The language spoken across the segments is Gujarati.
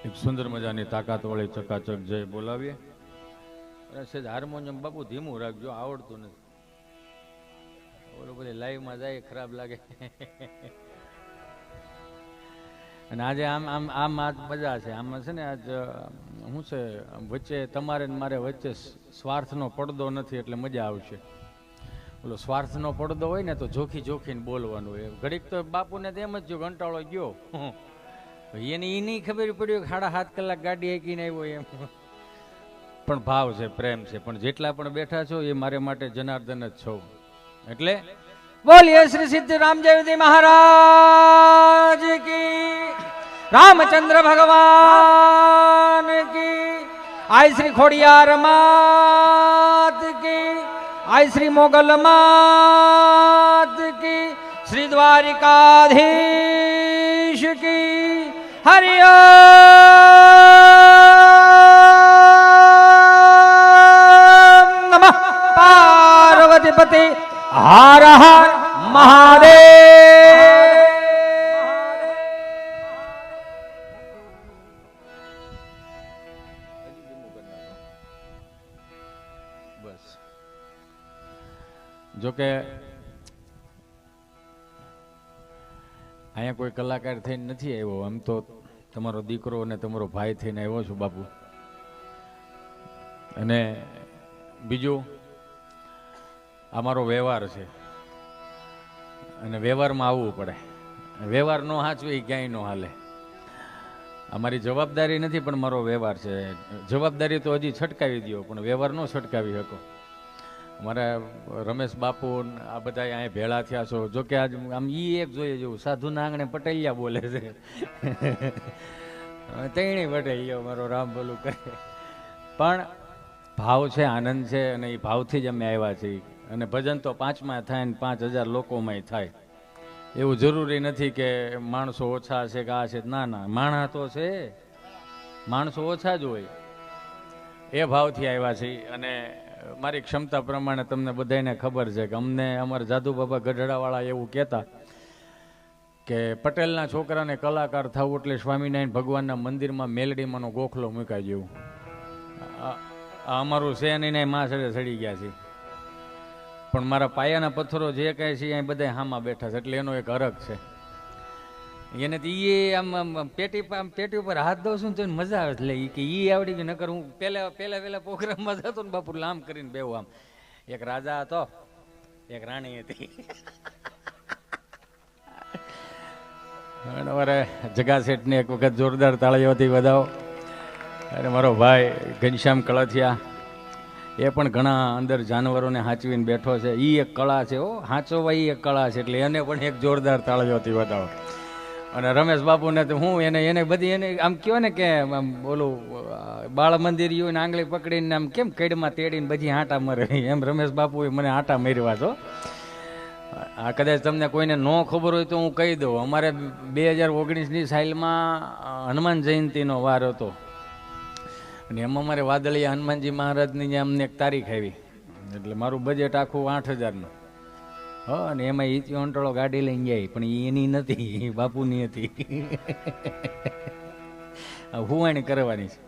એક સુંદર મજાની તાકાત વાળી ચકાચક જય બોલાવીએ. સેજ હાર્મોનિયમ બાપુ ધીમું રાખજો, આવડતું નથી. ઓલો બધી લાઈવમાં જાય ખરાબ લાગે. અને આજે આમ આમ આમ આજ મજા છે. આમાં છે ને આજ શું છે, વચ્ચે તમારે ને મારે વચ્ચે સ્વાર્થનો પડદો નથી એટલે મજા આવશે. ઓલો સ્વાર્થનો પડદો હોય ને તો જોખી જોખીને બોલવાનું હોય. ઘડીક તો બાપુને તો એમ જ જો કંટાળો ગયો, એની એ નહીં ખબર પડ્યું કે 7.5 કલાક ગાડી હાંકીને આવ્યો એમ. પણ ભાવ છે, પ્રેમ છે. પણ જેટલા પણ બેઠા છો એ મારે માટે જનાર્દન જ છો. એટલે બોલીએ શ્રી સિદ્ધ રામજયવતી મહારાજ કી, રામચંદ્ર ભગવાન કી, આય શ્રી ખોડિયાર માત કી, આય શ્રી મોગલ માત કી, શ્રી દ્વારિકાધીશ કી. હરિ ઓમ નમઃ પાર્વતીપતિ હર હર મહાદેવ. બસ જોકે અહીંયા કોઈ કલાકાર થઈને નથી આવ્યો, આમ તો તમારો દીકરો અને તમારો ભાઈ થઈને આવ્યો છું બાપુ. અને બીજું આ મારો વ્યવહાર છે અને વ્યવહારમાં આવવું પડે. વ્યવહાર નો સાચવે એ ક્યાંય ન હાલે. અમારી જવાબદારી નથી પણ મારો વ્યવહાર છે. જવાબદારી તો હજી છટકાવી દો પણ વ્યવહાર નો છટકાવી શકો. અમારા રમેશ બાપુ આ બધા અહીંયા ભેળા થયા છો. જોકે આજ આમ ઈ એક જોઈએ જેવું સાધુના આંગણે પટેલિયા બોલે છે. તેણી પટેલિયો મારો રામ બોલું કરે. પણ ભાવ છે, આનંદ છે અને એ ભાવથી જ અમે આવ્યા છીએ. અને ભજન તો 5માં થાય ને 5000 લોકોમાંય થાય. એવું જરૂરી નથી કે માણસો ઓછા છે કે આ છે. ના ના, માણસ તો છે, માણસો ઓછા જ હોય. એ ભાવથી આવ્યા છીએ. અને મારી ક્ષમતા પ્રમાણે તમને બધાને ખબર છે કે અમને અમારા જાદુ બાબા ગઢડાવાળા એવું કહેતા કે પટેલના છોકરાને કલાકાર થવું એટલે સ્વામિનારાયણ ભગવાનના મંદિરમાં મેલડીમાંનો ગોખલો મૂકાય જેવું. આ અમારું છે નહીં, માં સડે સડી ગયા છે. પણ મારા પાયાના પથ્થરો જે કહે છે એ બધા હામાં બેઠા છે એટલે એનો એક હરખ છે. એને તો એ આમ પેટી ઉપર હાથ દઉં છું તો મજા આવે એટલે કે એ આવડી ગયું. નકર હું પહેલા પ્રોગ્રામમાં જતો ને બાપુ લામ કરીને બેવું. આમ એક રાજા હતો, એક રાણી હતી. અમારે જગા શેઠને એક વખત જોરદાર તાળીઓથી વધાવો. અને મારો ભાઈ ઘનશ્યામ કળથિયા એ પણ ઘણા અંદર જાનવરોને હાંચવીને બેઠો છે. એ એક કળા છે. હાંચવા એ એક કળા છે એટલે એને પણ એક જોરદાર તાળીઓથી વધાવો. અને રમેશ બાપુને તો હું એને બધી એને આમ કહો ને કે આમ બોલું બાળ મંદિર ને આંગળી પકડીને આમ કેમ કેડમાં તેડીને બધી આંટા મરે એમ રમેશ બાપુ મને આંટા માર્યા છો. આ કદાચ તમને કોઈને ન ખબર હોય તો હું કહી દઉં. અમારે 2019ની સાલમાં હનુમાન જયંતિનો વાર હતો અને એમાં અમારે વાદળિયા હનુમાનજી મહારાજની અમને એક તારીખ આવી એટલે મારું બજેટ આખું 8000નું. અને એમાં ઈચ્યો અંટળો ગાડી લઈને જાય પણ એની નથી, બાપુની હતી. હુવાણી કરવાની છે.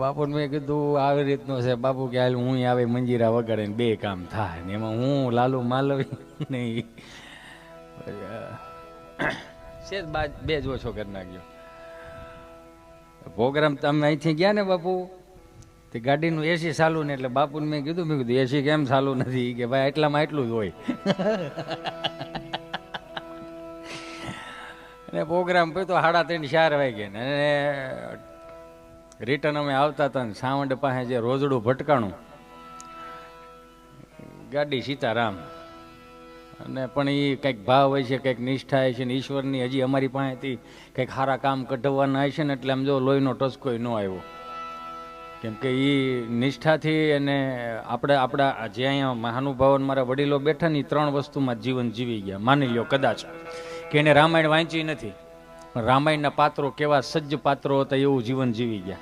બાપુને મેં કીધું આવી રીતનું છે. બાપુ કે હાલ હું આવે મંજીરા વગાડે ને 2 કામ થાય ને એમાં હું લાલુ માલવી નહીં સેજ 2 જ ઓછો કરી નાખ્યો. પ્રોગ્રામ તમે અહીંથી ગયા ને બાપુ તે ગાડીનું એસી ચાલુ ને એટલે બાપુને મેં કીધું એસી કેમ ચાલુ નથી કે ભાઈ એટલામાં એટલું જ હોય. અને પ્રોગ્રામ પછી તો 3:30-4 વાગે ને અને રિટર્ન અમે આવતા હતા ને સાવંડ પાસે જે રોજડું ભટકાણું ગાડી સીતારામ. અને પણ એ કંઈક ભાવ હોય છે, કંઈક નિષ્ઠા હોય છે ને ઈશ્વરની હજી અમારી પાસેથી કંઈક સારા કામ કઢાવવાના હોય છે ને એટલે આમ જો લોહીનો ટસકોય ન આવ્યો. કેમ કે એ નિષ્ઠાથી અને આપણા જે અહીંયા મહાનુભાવો મારા વડીલો બેઠા ને 3 વસ્તુમાં જીવન જીવી ગયા. માની લ્યો કદાચ કે એને રામાયણ વાંચી નથી પણ રામાયણના પાત્રો કેવા સજ્જ પાત્રો હતા એવું જીવન જીવી ગયા.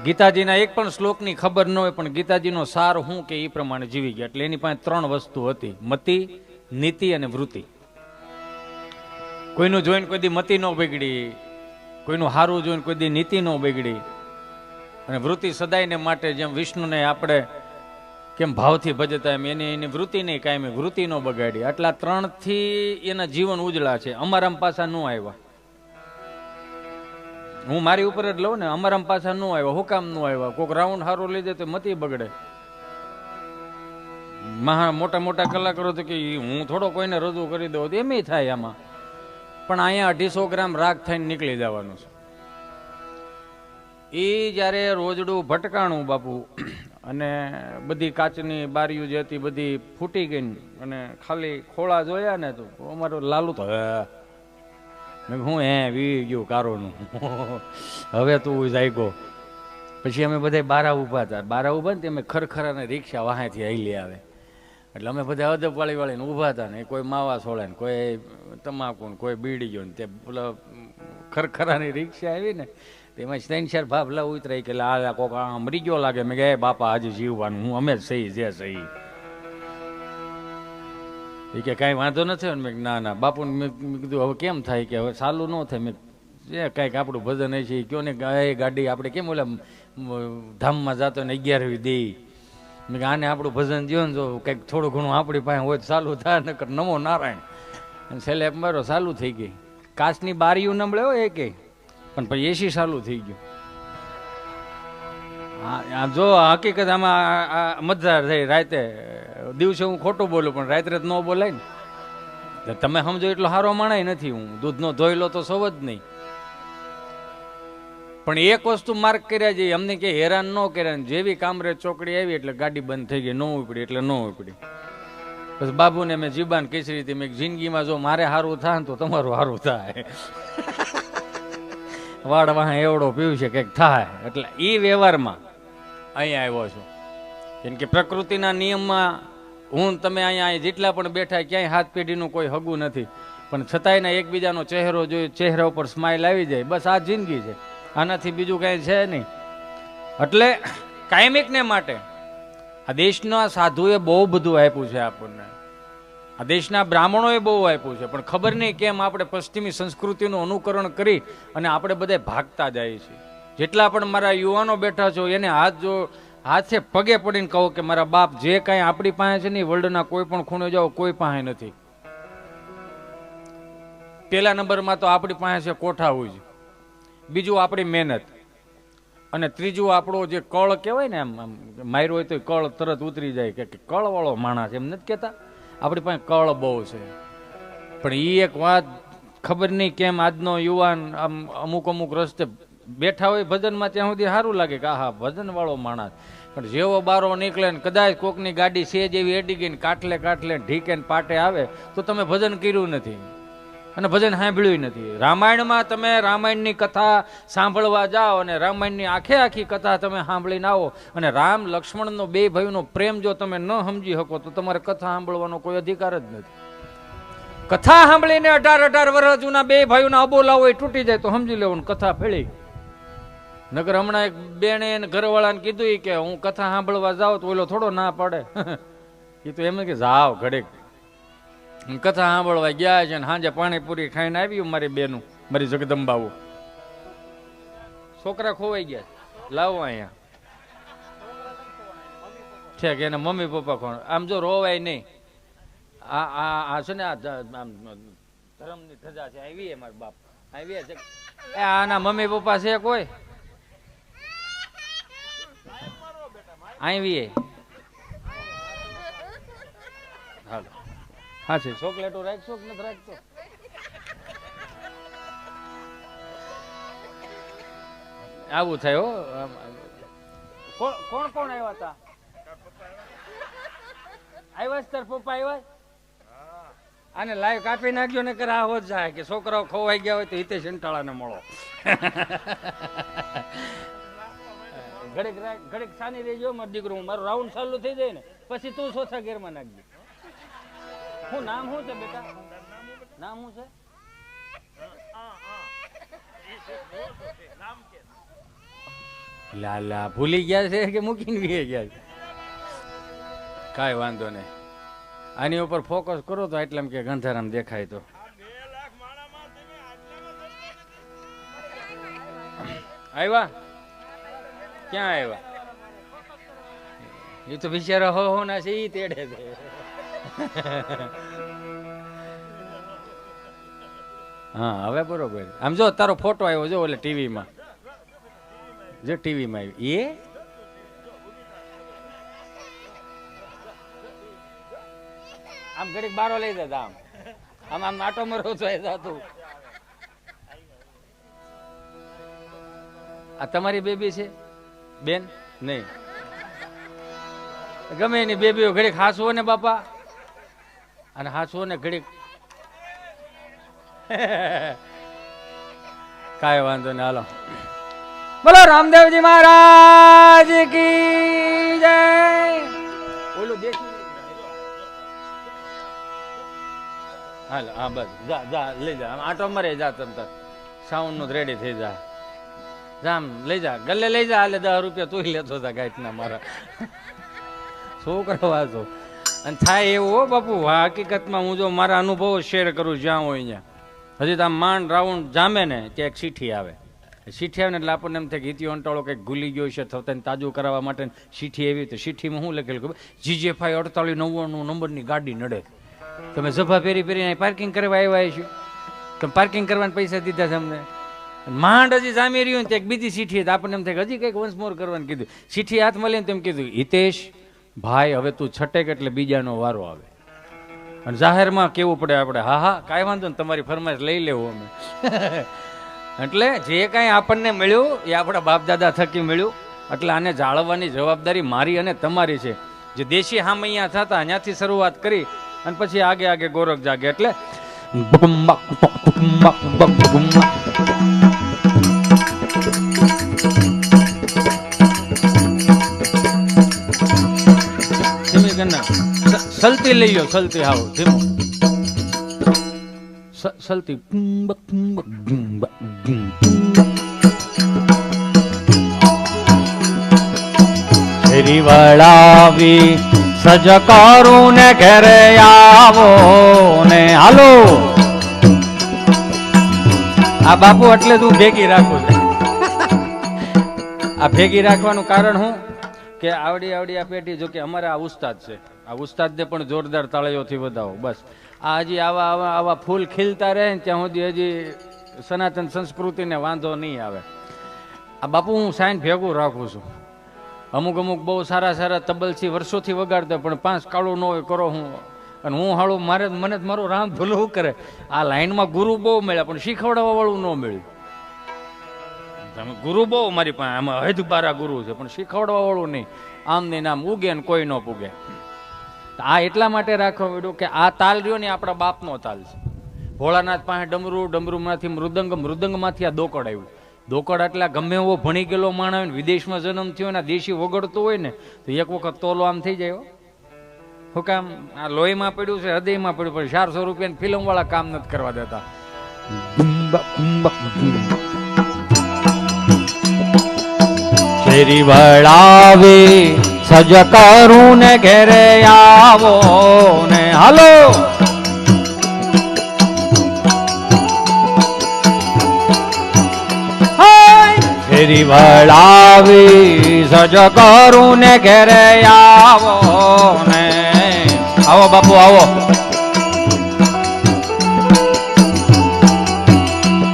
ગીતાજીના એક પણ શ્લોકની ખબર ન હોય પણ ગીતાજીનો સાર શું કે એ પ્રમાણે જીવી ગયા. એટલે એની પાસે 3 વસ્તુ હતી, મતિ, નીતિ અને વૃત્તિ. કોઈનું જોઈને કોઈ દી મતિ ન બગડી, કોઈનું હારું જોઈને કોઈ દી નીતિ ન બગડી, અને વૃત્તિ સદાયને માટે જેમ વિષ્ણુને આપણે કેમ ભાવથી ભજતા એમ એની વૃત્તિ નહીં કાયમી વૃત્તિ ન બગાડી. આટલા 3 થી એના જીવન ઉજળા છે. અમારામ પાછા ન આવ્યા. હું મારી ઉપર જ લઉં ને, અમારામ પાછા ન આવ્યા. હુકામ ન આવ્યા? કોઈક રાઉન્ડ હારો લીધે તો મતી બગડે. મોટા મોટા કલાકારો તો કે હું થોડો કોઈને રજૂ કરી દઉં એમ થાય આમાં. પણ અહીંયા 250 ગ્રામ રાગ થઈને નીકળી જવાનું છે. એ જ્યારે રોજડું ભટકાણું બાપુ, અને બધી કાચની બારીઓ જે હતી બધી ફૂટી ગઈ, અને ખાલી ખોળા જોયા ને તો અમારો લાલુ તો હું વી ગયું કારોનું હવે તું જાગ્યો. પછી અમે બધા બારા ઊભા હતા. બારા ઊભા ને અમે ખરખરાને રિક્ષા વાહેથી હાલી આવે એટલે અમે બધા અદબ વાળીને ઊભા હતા ને. કોઈ માવા છોડે ને, કોઈ તમાકુ ને, કોઈ બીડી ગયો ને. તે પેલા ખરખરાની રિક્ષા આવી ને તેમાં 3-4 ભાભલા ઉતરાઈ કે આ કોક મરી ગયો લાગે. મેં કહે બાપા આજે જીવવાનું, હું અમે જ સહી જે સહી. એ કે કાંઈ વાંધો નથી ને? મેં ના ના બાપુ મેં કીધું હવે કેમ થાય? કે હવે ચાલુ ન થાય. મેં કાંઈક આપણું ભજન છે એ કયો ને, એ ગાડી આપણે કેમ ઓલા ધામમાં જતો ને 11વી દે. મેં આને આપણું ભજન દો ને, જો કંઈક થોડું ઘણું આપણી પાસે હોય ચાલુ થાય. નકર નમો નારાયણ. અને છેલ્લે મારો ચાલુ થઈ ગઈ. કાચની બારીઓ નમળે હોય એ કે, પણ પછી એસી ચાલુ થઈ ગયું. હા જો હકીકત આમાં મતદાર થઈ. રાતે દિવસે હું ખોટું બોલું પણ રાત્રે જ ન બોલાય ને. તમે સમજો એટલો સારો માણાય નથી હું. દૂધનો ધોઈલો તો સૌ જ નહીં. પણ એક વસ્તુ માર્ક કર્યા છે, અમને કે હેરાન ન કર્યા. જેવી કામરેજ ચોકડી આવી એટલે ગાડી બંધ થઈ ગઈ. ન ઉપડી એટલે ન ઉપડી. બસ બાબુને મેં જીબાન કેસરી હતી. મેં જિંદગીમાં જો મારે સારું થાય ને તો તમારું સારું થાય. વાળ વાહ એવડો પીવું છે કંઈક થાય. એટલે એ વ્યવહારમાં અહીંયા આવ્યો છું. કેમ કે પ્રકૃતિના નિયમમાં હું તમે અહીંયા જેટલા પણ બેઠા ક્યાંય હાથ પેઢીનું કોઈ હગું નથી. પણ છતાંય એકબીજાનો ચહેરો જોઈ, ચહેરા ઉપર સ્માઇલ આવી જાય. બસ આ જિંદગી છે, આનાથી બીજું કાંઈ છે નહીં. એટલે કાયમિકને માટે આ દેશના સાધુએ બહુ બધું આપ્યું છે આપણને. આ દેશના બ્રાહ્મણોએ બહુ આપ્યું છે. પણ ખબર નહીં કેમ આપણે પશ્ચિમી સંસ્કૃતિનું અનુકરણ કરી અને આપણે બધા ભાગતા જાય છે. જેટલા પણ મારા યુવાનો બેઠા છો એને હાથે પગે પડીને કહો કે મારા બાપ જે કાંઈ આપણી પાસે છે ને વર્લ્ડના કોઈ પણ ખૂણે જાઓ કોઈ પાસે નથી. પહેલા નંબરમાં તો આપણી પાસે છે કોઠા હોય, બીજું આપણી મહેનત, અને ત્રીજું આપણો જે કળ કહેવાય ને, એમ માર્યો હોય તો કળ તરત ઉતરી જાય કે કળવાળો માણસ. એમ નથી કહેતા આપણી પાસે કળ બહુ છે. પણ એ એક વાત ખબર નહીં કેમ આજનો યુવાન આમ અમુક રસ્તે બેઠા હોય ભજનમાં ત્યાં સુધી સારું લાગે કે હા ભજન વાળો માણસ. પણ જેવો બારો નીકળે ને કદાચ કોકની ગાડી સેજ એવી એડી ગઈ ને કાટલે ઢીકે ને પાટે આવે તો તમે ભજન કર્યું નથી અને ભજન સાંભળ્યું નથી. રામાયણમાં તમે રામાયણની કથા સાંભળવા જાઓ અને રામાયણની આખી કથા તમે સાંભળીને આવો અને રામ લક્ષ્મણનો 2 ભાઈનો પ્રેમ જો તમે ન સમજી શકો તો તમારે કથા સાંભળવાનો કોઈ અધિકાર જ નથી. કથા સાંભળીને 18 વર્ષ જૂના 2 ભાઈઓના અબોલા હોય તૂટી જાય તો સમજી લેવું કથા ફેળી. નગર હમણાં એક બેને ઘરવાળાને કીધું કે હું કથા સાંભળવા જાઉં તો ઓલો થોડો ના પાડે. એ તો એમ કે જાઓ ઘડીક. કથા સાંભળવા ગયા છે ને સાંજે પાણીપુરી ખાઈને આવ્યું મારી બેનું, મારી જગદંબાવું. છોકરા ખોવાઈ ગયા, લાવો અહીંયા છે કે એના મમ્મી પપ્પા કોણ. આમ જો રોવાય નહીં. આ છે ને આ ધર્મની ધજા છે. આવી મારા બાપ આવી છે. આના મમ્મી પપ્પા છે કોઈ આવી? હાલો હા છે. ચોકલેટો રાખશો કે નથી રાખતો? આવું થાય હો. કોણ આવ્યા હતા? આવ્યા તાર પપ્પા આવ્યા? આને લાઈવ કાપી નાખ્યો ને કરે આવો જ જાય કે છોકરાઓ ખોવાઈ ગયા હોય તો હિતે સંટાળાને મળો. ઘડીક સાની રહેજો મારો દીકરો. મારું રાઉન્ડ ચાલુ થઈ જાય ને પછી તું ચોથા ગેરમાં નાખજે. શું નામ શું છે બેટા? નામ શું છે? લાલા ભૂલી ગયા છે કે મૂકીને ગયા છે? કાંઈ વાંધો નહીં. આની ઉપર ફોકસ કરો તો એટલે કે ગંધારામ દેખાય તો આવ્યા ક્યાં આવ્યા? એ તો બિચારા હો ના છે, ઈ તેડે છે. હા હવે બરોબર. આમ જો તારો ફોટો આવ્યો જો એટલે ટીવીમાં, જો ટીવીમાં આવ્યો. એ આમ ઘડીક બારો લઈ જતા, આમ આમ આમ આટો મરો છો એ જાતું. આ તમારી બેબી છે બેન? નહીં, ગમે એની બેબીઓ ઘડીક હાસવો ને બાપા, અને હાસવો ને ઘડીક કાંઈ વાંધો ને. હાલો બોલો રામદેવજી મહારાજ કી જય. ઓલું દેખી હાલ. હા બસ જા જા લઈ જા, આટો મરે જા, તમ તાર સાઉન્ડ નું રેડી થઈ જા. જામ લઈ જા, ગલ્લે લઈ જા. હાલે 10 રૂપિયા તું લેતો હતા ગાંઠના મારા છોકરો વાંચો. અને થાય એવું હો બાપુ, હકીકતમાં હું જો મારા અનુભવો શેર કરું જ્યાં હોય ત્યાં. હજી તો આમ માંડ રાઉન્ડ જામે ને ત્યાં એક ચીઠી આવે. ચીઠી આવે ને એટલે આપણને એમ થાય કે ઇતિયો અંટાળો કંઈક ભૂલી ગયો છે, થતાને તાજું કરાવવા માટે ચીઠી એવી. તો ચીઠીમાં શું લખેલું ખબર? GJ5 4899 નંબરની ગાડી નડે, તમે સભા પહેરી પહેરીને પાર્કિંગ કરવા આવ્યા છો, તમે પાર્કિંગ કરવાના પૈસા દીધા છે અમને. માંડ હજી જામી રહ્યું ને એક બીજી ચીઠી, આપણને એમ થાય કે હજી કંઈક વન્સ મોર કરવાનું કીધું. ચીઠી હાથમાં લઈને તેમ કીધું, હિતેશ ભાઈ હવે તું છટેક એટલે બીજાનો વારો આવે. અને જાહેરમાં કેવું પડે આપણે, હા હા કાંઈ વાંધો ને, તમારી ફરમાઈશ લઈ લેવું અમે. એટલે જે કાંઈ આપણને મળ્યું એ આપણા બાપ દાદા થકી મળ્યું. એટલે આને જાળવવાની જવાબદારી મારી અને તમારી છે. જે દેશી હામૈયા થતા ત્યાંથી શરૂઆત કરી અને પછી આગે આગે ગોરખ જાગે. એટલે સલતી લઈ લો, સલતી હાવ ધીમું સલતી. ફેરી વળાવી સજકારું ને ઘરે આવો ને હાલો. આ બાપુ એટલે તું ભેગી રાખું છું. આ ભેગી રાખવાનું કારણ શું કે આવડી આવડી આ પેટી, જો કે અમારે આ ઉસ્તાદ છે, આ ઉસ્તાદને પણ જોરદાર તાળીઓથી વધાવો. બસ આ હજી આવા આવા આવા ફૂલ ખીલતા રહે ને ત્યાં સુધી હજી સનાતન સંસ્કૃતિને વાંધો નહીં આવે. આ બાપુ હું સાઈન ભેગું રાખું છું. અમુક અમુક બહુ સારા સારા તબલથી વર્ષોથી વગાડતા, પણ 5 કાળું ન હોય કરો હું. અને હું હાળું મારે મને જ મારું રામ ભૂલું કરે. આ લાઈનમાં ગુરુ બહુ મળ્યા પણ શીખવાડવા વાળું ન મળ્યું. ગુરુ બહુ મારી પાસે, આમાં હદબારા ગુરુ છે પણ શીખવાડવા વાળું નહીં. આમ ને આમ ઉગે ને કોઈ ન પૂગે. આ એટલા માટે રાખવા પડ્યું કે આ તાલ રહ્યો ને આપણા બાપનો તાલ છે. ભોળાનાથ પાસે ડમરું, ડમરુમાંથી મૃદંગ, મૃદંગમાંથી આ દોકડ આવ્યું. દોકડ એટલે ગમે એવો ભણી ગયેલો માણસ હોય ને, વિદેશમાં જન્મ થયો ને દેશી વગડતો હોય ને તો એક વખત તોલો આમ થઈ જાય. શું કામ? આ લોહીમાં પડ્યું છે, હૃદયમાં પડ્યું, પણ 400 રૂપિયાની ફિલ્મ વાળા કામ નથી કરવા દેતા. ફેરી વળાવી સજ કરું ને ઘેરે આવો ને હાલો. ફેરી વળાવી સજ કરું ને ઘેરે આવો ને. આવો બાપુ આવો.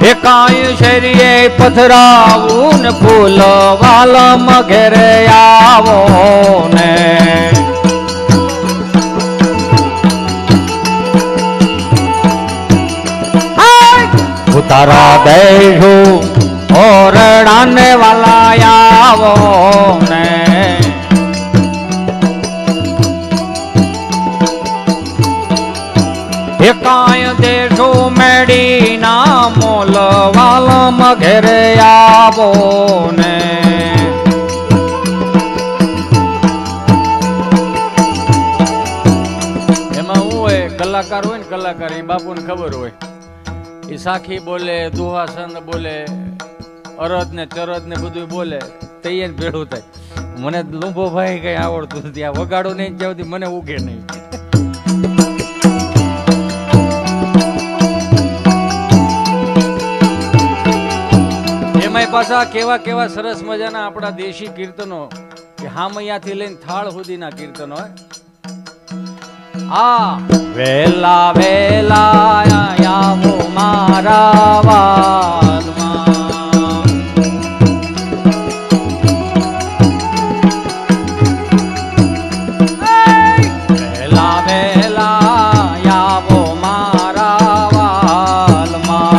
એકાય શરીએ પથરાવું ને ફૂલ વાલમ ઘેરે આવો ને. ઉતારા દેશું ઓરડાને વાલા આવો ને. એકાય દેશો મેડી ના મોલ વાલમ ઘેરે આવો ને. એમાં હું હોય કલાકાર હોય ને, કલાકાર એ બાપુને ખબર હોય, એ સાખી બોલે, દુહાસન બોલે, અરદ ને ચરદ ને બધું બોલે, તૈયાર ભેળું થાય. મને લુંબો ભાઈ કઈ આવડતું નથી. આ વગાડો નહીં જ્યાં સુધી મને ઉગે નહીં. પાછા કેવા કેવા સરસ મજાના આપણા દેશી કીર્તનો કે હામૈયાથી લઈને થાળ સુધીના કીર્તનો આ વેલા વેલા આવો મારા વાલમાં, વેલા વેલા આવો મારા વાલમાં,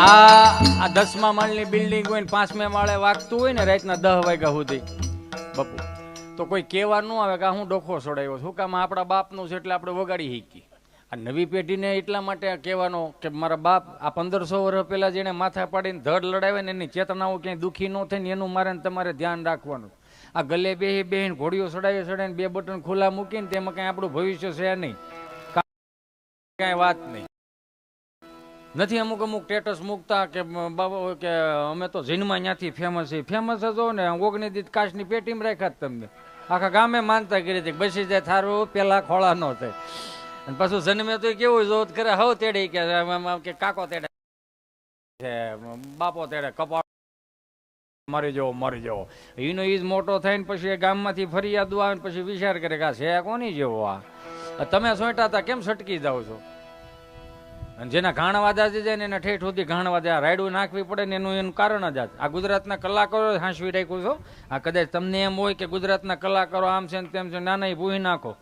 આ 10મા માળની બિલ્ડિંગ હોય ને 5મે માળે વાગતું હોય ને રાતના 10 વાગ્યા સુધી બપુ, તો કોઈ કહેવા ન આવે કે હું ડોખો છોડાયો છું, કામ આપણા બાપનું છે એટલે આપણે વગાડી શીખી. આ નવી પેઢીને એટલા માટે કહેવાનો કે મારા બાપ આ 1500 વર્ષ પહેલા જેને માથા પાડીને ધડ લડાવે ને એની ચેતનાઓ ક્યાંય દુઃખી ન થાય ને એનું મારે તમારે ધ્યાન રાખવાનું. આ ગલે બેહીને ઘોડીઓ ચડાવીને 2 બટન ખુલ્લા મૂકીને તેમાં કાંઈ આપણું ભવિષ્ય છે નહીં, કાંઈ વાત નહીં. નથી અમુક સ્ટેટસ મૂકતા કે બાબા કે અમે તો જીનમાં ત્યાંથી ફેમસ છીએ. ફેમસ જ હો ને, ઓગણીદીત કાચની પેટીમાં રાખ્યા તમને, આખા ગામે માનતા કરી હતી બસી જાય થારું પેલા ખોળા ન થાય. અને પાછું જન્મે તો કેવું જોત કરે હવ તેડી કે કાકો તેડે છે, બાપો તેડે, કપાળ મરી જવો. એનો ઈ જ મોટો થાય ને પછી ગામમાંથી ફરિયાદો આવે ને પછી વિચાર કરે કે આ છે કોની જેવો, આ તમે સોંટા હતા કેમ છટકી જાઓ છો. અને જેના ઘાણવાદા જાય ને એના ઠેઠ સુધી ઘાણવાદા રાયડું નાખવી પડે ને એનું કારણ જ આ ગુજરાતના કલાકારો હાંસવી રાખ્યું છો. આ કદાચ તમને એમ હોય કે ગુજરાતના કલાકારો આમ છે ને તેમ છે, નાના એ ભૂહી નાખો.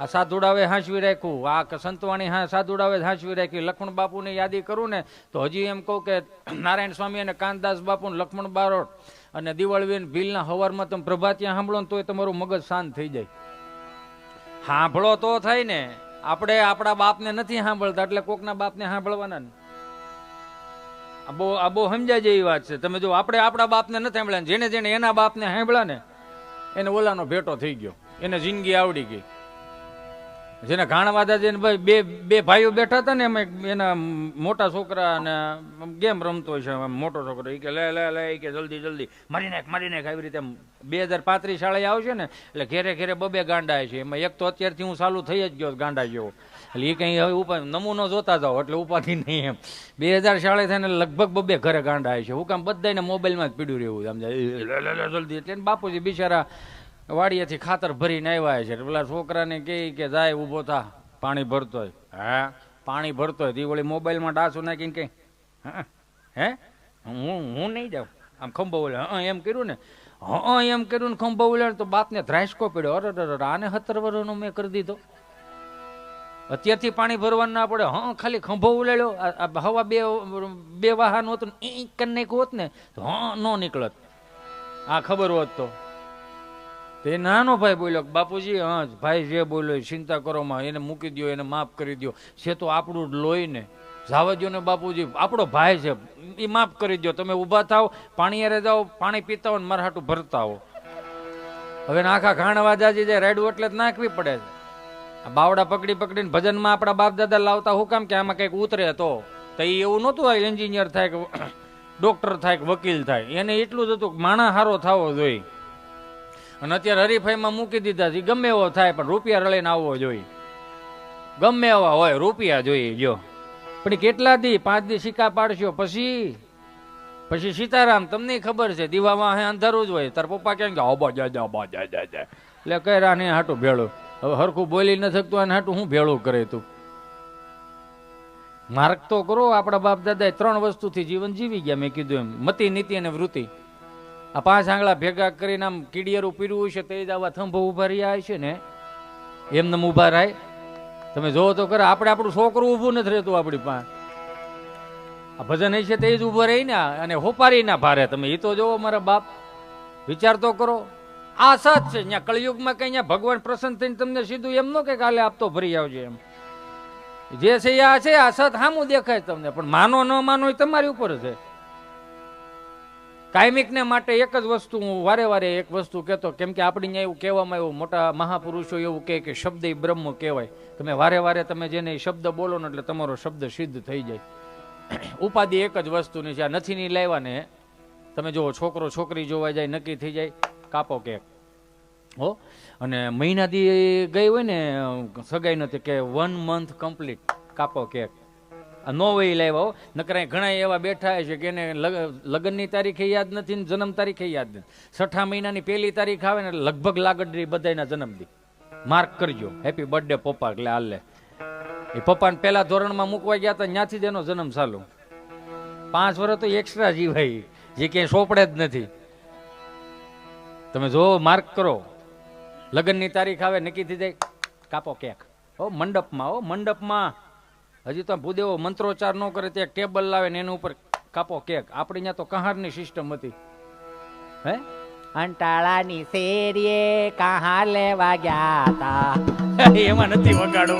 આ સાધુડાવે હાંસવી રાખ્યું, આ સંતવાણી સાધુડાવે હાંસવી રાખી. લક્ષ્મણ બાપુની યાદી કરું ને તો હજી એમ કહું કે નારાયણ સ્વામી અને કાનદાસ બાપુ, લક્ષ્મણ બારોટ અને દિવાળીબેન ભીલના હવારમાં તમે પ્રભાતિયા સાંભળો ને તોય તમારું મગજ શાંત થઈ જાય. સાંભળો તો થાય ને, આપણે આપણા બાપને નથી સાંભળતા એટલે કોકના બાપને સાંભળવાના ને. આ બહુ સમજાય જેવી વાત છે. તમે જો આપણે આપણા બાપને નથી સાંભળ્યા, જેને જેને એના બાપને સાંભળ્યા ને એને ઓલાનો ભેટો થઈ ગયો, એને જિંદગી આવડી ગઈ. જેને ઘાણવાદા જેને બે ભાઈઓ બેઠા હતા ને એમાં એના મોટા છોકરા અને ગેમ રમતો હોય છે, મોટો છોકરો એ કે લે કે જલ્દી મારી નાખ આવી રીતે 2035 શાળાએ આવશે ને એટલે ઘેરે ઘેરે 2 ગાંડા છે. એમાં એક તો અત્યારથી હું ચાલુ થઈ જ ગયો ગાંડા જેવો, એટલે એ કઈ હવે ઉપાય નમૂનો જોતા જાઓ એટલે ઉપાધિ નહીં એમ. 2000 શાળાએ થઈને લગભગ 2 ઘરે ગાંડા છે. હું કામ બધાને મોબાઈલમાં જ પીડ્યું રહેવું સમજાય જલ્દી. એટલે બાપુજી બિચારા વાડિયાથી ખાતર ભરીને આવ્યા છે. પેલા છોકરાને કે જાય ઊભો થા, પાણી ભરતો હોય. હા પાણી ભરતો હોય દિવાળી મોબાઈલમાં ડાસું નાખીને કઈ હે હું નહીં જાઉં આમ ખંભો ઓલે એમ કર્યું ને એમ કર્યું ને ખંભો ઓલે તો બાપને ધ્રાસકો પડ્યો. અરે આને 17 વર્ષનો મેં કરી દીધો, અત્યારથી પાણી ભરવાનું ના પડે. ખાલી ખંભો ઉલેડ્યો, હવા બે વાહન હોત ને એ કરી નાખ્યું હોત ને તો ન નીકળત. આ ખબર હોત તો તે નાનો ભાઈ બોલ્યો બાપુજી હા ભાઈ જે બોલ્યો ચિંતા કરો માં, એને મૂકી દો, એને માફ કરી દો. છે તો આપણું લોહી ને જાવા દો ને બાપુજી, આપણો ભાઈ છે એ માફ કરી દો. તમે ઊભા થાવ, પાણી હારે જાઓ, પાણી પીતા હો ને મારા હાટું ભરતા હો. હવે આખા ઘાણવા જાજી જાય રાયડું એટલે જ નાખવી પડે છે. આ બાવડા પકડીને ભજનમાં આપણા બાપ દાદા લાવતા હું કામ કે આમાં કંઈક ઉતરે તો એ એવું નહોતું એન્જિનિયર થાય કે ડોક્ટર થાય કે વકીલ થાય, એને એટલું જ હતું માણા હારો થવો જોઈએ. અને અત્યારે હરીફાઈમાં મૂકી દીધા છે, ગમે એવો થાય પણ રૂપિયા રળીને આવવો જોઈએ, ગમે એવા હોય રૂપિયા જોઈએ. જો પણ કેટલા દી 5 દી સિક્કા પાડશો પછી સીતારામ તમને ખબર છે દીવામાં અંધારું જ હોય. તાર પપ્પા કેમ કે આબા જા એટલે કઈ રાને હાટું ભેળું. હવે હરખું બોલી ન શકતું અને હાટું હું ભેળું કરે તું. માર્ગ તો કરો. આપણા બાપ દાદાએ 3 વસ્તુથી જીવન જીવી ગયા. મેં કીધું એમ મતિ નીતિ અને વૃત્તિ. આ 5 આંગળા ભેગા કરીને આમ કીડિયારું પીડ્યું છે તે જ આવા થંભો ઉભા રહ્યા છે ને એમને ઉભા રાય. તમે જોવો તો કરે આપણે આપણું છોકરું ઊભું નથી રહેતું આપણી પાસે. આ ભજન છે તે જ ઉભો રહી ને અને હોપારી ના ભારે. તમે એ તો જોવો મારા બાપ, વિચાર તો કરો. આ સત છે ત્યાં કળિયુગમાં કઈ અહીંયા ભગવાન પ્રસન્ન થઈને તમને સીધું એમ ન કે કાલે આપતો ભરી આવજે એમ. જે છે આ છે, આ સત સામું દેખાય તમને, પણ માનો ન માનો એ તમારી ઉપર છે. કાયમિકને માટે એક જ વસ્તુ હું વારે એક વસ્તુ કહેતો, કેમ કે આપણે અહીંયા એવું કહેવામાં આવ્યું, મોટા મહાપુરુષો એવું કહે કે શબ્દ એ બ્રહ્મ કહેવાય. તમે વારે તમે જેને શબ્દ બોલો ને એટલે તમારો શબ્દ સિદ્ધ થઈ જાય. ઉપાધિ એક જ વસ્તુની છે, આ નથી ની લાવ્યા ને તમે જુઓ છોકરો છોકરી જોવા જાય નક્કી થઈ જાય કાપો કેક. હો. અને મહિનાથી ગઈ હોય ને સગાઈ નથી કે 1 month કમ્પ્લીટ કાપો કેક. નો વહી લાવ્યા હો. નકરા ઘણા એવા બેઠા છે કે એને લગ્નની તારીખે યાદ નથી ને જન્મ તારીખે યાદ નથી. 6 મહિનાની 1 તારીખ આવે ને લગભગ લાગડી બધાના જન્મદી માર્ક કરજો, હેપી બર્થડે પપ્પા. એટલે હાલે એ પપ્પાને પહેલા ધોરણમાં મૂકવા ગયા હતા ત્યાંથી જ એનો જન્મ ચાલુ. 5 વર્ષ તો એક્સ્ટ્રા જીવાય જે ક્યાંય સોંપડે જ નથી. તમે જો માર્ક કરો, લગ્નની તારીખ આવે નક્કી થઈ જાય કાપો કેક. હો મંડપમાં, હો મંડપમાં હજી તો ભૂદેવો મંત્રોચ્ચાર ન કરે ત્યાં ટેબલ લાવે ને એના ઉપર કાપો કેક. આપણે ત્યાં તો કહારની સિસ્ટમ હતી. હે અંટાળાની શેરીએ કહાર લેવા ગયા તા એમાં નથી વગાડો.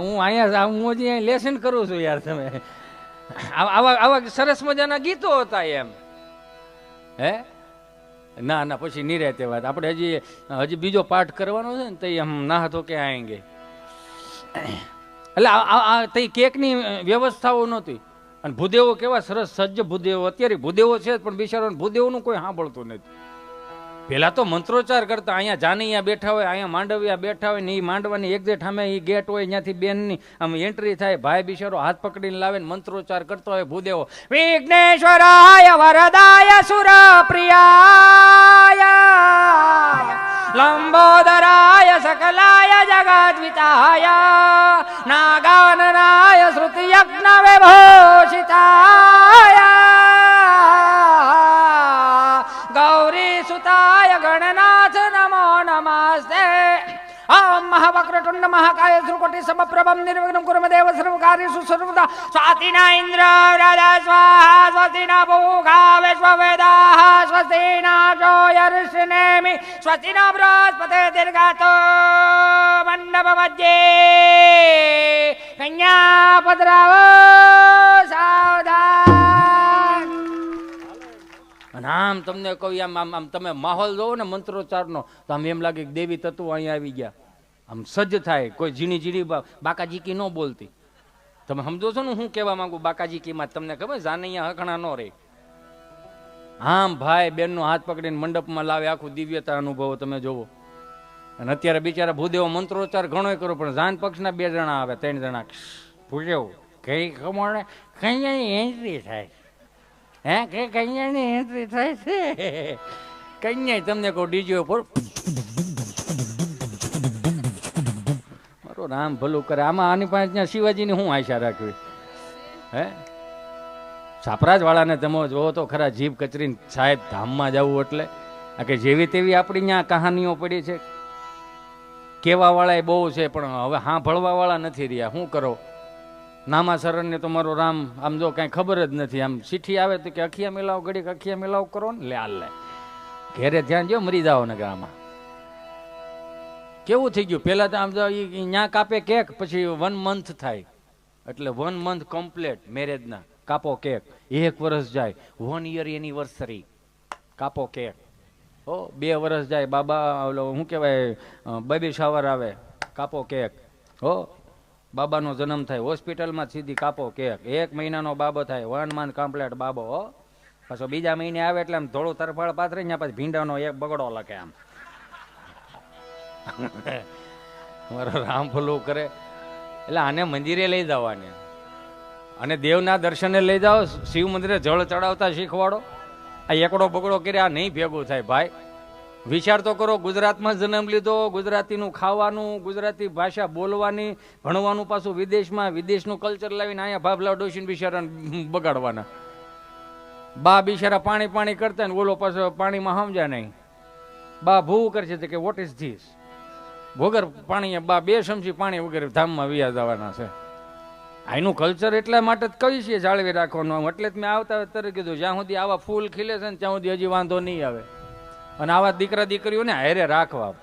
હું અહીંયા હું હજી લેસન કરું છું યાર. તમે આવા આવા સરસ મજાના ગીતો હતા એમ. હે ના ના પછી નિરાતે વાત. આપણે હજી બીજો પાઠ કરવાનો છે ને તો એમ ના હતો કે આએંગે. એટલે તઈ કેકની વ્યવસ્થાઓ નહોતી. અને ભૂદેવો કેવા સરસ સજ્જ ભૂદેવો. અત્યારે ભૂદેવો છે પણ બિચારાને ભૂદેવોનું કોઈ સાંભળતું નથી. પેલા તો મંત્રોચ્ચાર કરતા. અહીંયા જાનૈયા બેઠા હોય, અહીંયા માંડવિયા બેઠા હોય ને એ માંડવાની એક્ઝેક્ટ સામે એ ગેટ હોય, ત્યાંથી બેનની આમ એન્ટ્રી થાય. ભાઈ બિચારો હાથ પકડીને લાવે ને મંત્રોચ્ચાર કરતો હોય ભૂદેવો. વિઘ્નેશ્વરાય વરદાય સુરપ્રિયાય લંબોદરાય સકલાય જગદ્વિતાય નાગાનનાય શ્રુતિયજ્ઞ વિભૂષિતાય ગૌરી સુતાય ગણનાથ નમો નમસ્તે. ઓમ મહાવક્રતુંડ મહાકાય શ્રુકોટિ સમપ્રભમ નિર્વિઘ્नं કુરુ દેવ સર્વકાર્યેષુ સર્વદા. સ્વાતિના ઇન્દ્ર રાજા સ્વાહા સ્વસ્તિના ભૂખા વિશ્વવેદાઃ સ્વસ્તિના ક્ષોયર્ષિનેમિ સ્વસ્તિના બૃહસ્પતે દીર્ઘાતો મંડપ મધ્યે કન્યા પધરાવો સાવધાન. અને આમ તમને કહું આમ તમે માહોલ જોવો ને મંત્રોચ્ચારનો તો આમ એમ લાગે કે દેવી તત્વો અહીંયા આવી ગયા. આમ સજ્જ થાય. કોઈ ઝીણી ઝીણી બાકાજી કી ન બોલતી. તમે સમજો છો ને હું કહેવા માંગુ બાકાજી કીમાં? તમને ખબર જાનૈયા હકણા ન રહે. આમ ભાઈ બેનનો હાથ પકડીને મંડપમાં લાવે, આખું દિવ્યતા અનુભવો તમે જોવો. અને અત્યારે બિચારા ભૂદેવો મંત્રોચ્ચાર ઘણો કરો પણ જાન પક્ષના 2 જણા આવે, 3 જણા ભૂદેવો કઈ ખમણે કઈ એન્ટ્રી થાય. હે કે કન્યાની એન્ટ્રી થાય છે. કન્યા તમને કહું ડીજે ઉપર મારો રામ ભલું કરે. આમાં આની પાસે ત્યાં શિવાજીની હું આશા રાખવી. હે છાપરાજ વાળાને તમે જોવો તો ખરા જીભ કચરીને સાહેબ ધામમાં જવું એટલે આ કે જેવી તેવી આપણી ત્યાં કહાનીઓ પડી છે. કેવા વાળા બહુ છે પણ હવે હા ભળવા વાળા નથી રહ્યા. શું કરો? નામાસરણને તો મારો રામ આમ જો કાંઈ ખબર જ નથી. આમ ચીઠી આવે તો કે અખિયા મિલાવ, ઘડીક અખિયા મિલાવ કરો ને લે હાલ લે ઘેરે ધ્યાન જો મરી જાઓ ને. આમાં કેવું થઈ ગયું? પેલા તો આમ જો ત્યાં કાપે કેક, પછી 1 month થાય એટલે 1 month કમ્પ્લીટ મેરેજના કાપો કેક. 1 વર્ષ જાય 1 year એનિવર્સરી કાપો કેક. હો 2 વર્ષ જાય બાબા ઓલો શું કહેવાય બેબી શાવર આવે કાપો કેક. હો બાબાનો જન્મ થાય હોસ્પિટલમાં સીધી કાપો કેક. 1 મહિનાનો બાબો થાય 1 month કમ્પ્લીટ બાબો. હો પાછો બીજા મહિને આવે એટલે આમ થોડું તરફાળ પાથરે ને પછી ભીંડાનો 1 બગડો લખે આમ. મારો રામ ભલું કરે. એટલે આને મંદિરે લઈ જવાને અને દેવના દર્શને લઈ જાઓ, શિવ મંદિરે જળ ચડાવતા શીખવાડો. આ એકડો બગડો કર્યા નહીં ભેગું થાય ભાઈ. વિચાર તો કરો, ગુજરાતમાં જન્મ લીધો, ગુજરાતીનું ખાવાનું, ગુજરાતી ભાષા બોલવાની, ભણવાનું, પાછું વિદેશમાં, વિદેશનું કલ્ચર લાવીને અહીંયા ભાભલા ડોસીને બિચારા બગાડવાના. બા બિચારા પાણી પાણી કરતા ને ઓલો પાછો પાણીમાં સમજ્યા નહીં. બા ભૂ કરશે કે વોટ ઇઝ ધીસ? વગર પાણી બા 2 ચમચી પાણી વગર ધામમાં વ્યા જવાના છે. આનું કલ્ચર એટલા માટે જ કહી છીએ જાળવી રાખવાનું. એટલે જ મેં આવતા ત્યારે કીધું જ્યાં સુધી આવા ફૂલ ખીલે છે ને ત્યાં સુધી હજી વાંધો નહીં આવે. અને આવા દીકરા દીકરીઓને હારે રાખવા.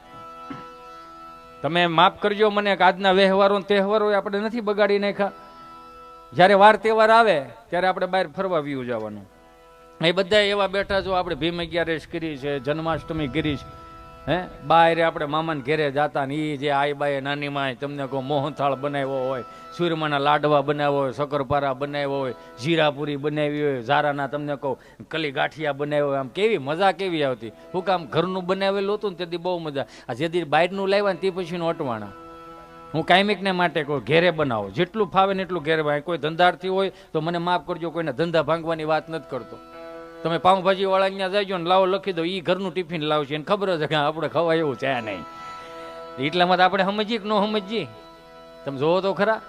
તમે માફ કરજો મને કે આજના વ્યવહારો તહેવારો આપણે નથી બગાડી નાખ્યા. જ્યારે વાર તહેવાર આવે ત્યારે આપણે બહાર ફરવા વ્યુ જવાનું. એ બધા એવા બેઠા છો. આપણે ભીમ 11 કરી છે, જન્માષ્ટમી કરી છે. હે બાયરે આપણે મામાને ઘેરે જાતા ને એ જે આઈ બાએ નાની માએ તમને કહો મોહનથાળ બનાવ્યો હોય, સુરમાના લાડવા બનાવ્યો હોય, શક્કરપારા બનાવ્યો હોય, જીરાપુરી બનાવી હોય, ઝારાના તમને કહો કલી ગાંઠિયા બનાવ્યો હોય, આમ કેવી મજા કેવી આવતી. હું કામ ઘરનું બનાવેલું હતું ને તેથી બહુ મજા. આ જેથી બહારનું લાવ્યા ને તે પછીનું અટવાણા. હું કાયમિકને માટે કહું ઘેરે બનાવો, જેટલું ફાવે ને એટલું ઘેરે બનાવો. કોઈ ધંધાર્થી હોય તો મને માફ કરજો, કોઈને ધંધા ભાંગવાની વાત નથી કરતો. તમે પાઉંભાજી વાળા ત્યાં જઈજો ને લાવો લખી દો, એ ઘરનું ટિફિન લાવશે એને ખબર છે કે આપણે ખવાય એવું છે નહીં. એટલામાં તો આપણે સમજીએ કે ન સમજીએ? તમે જોવો તો ખરા,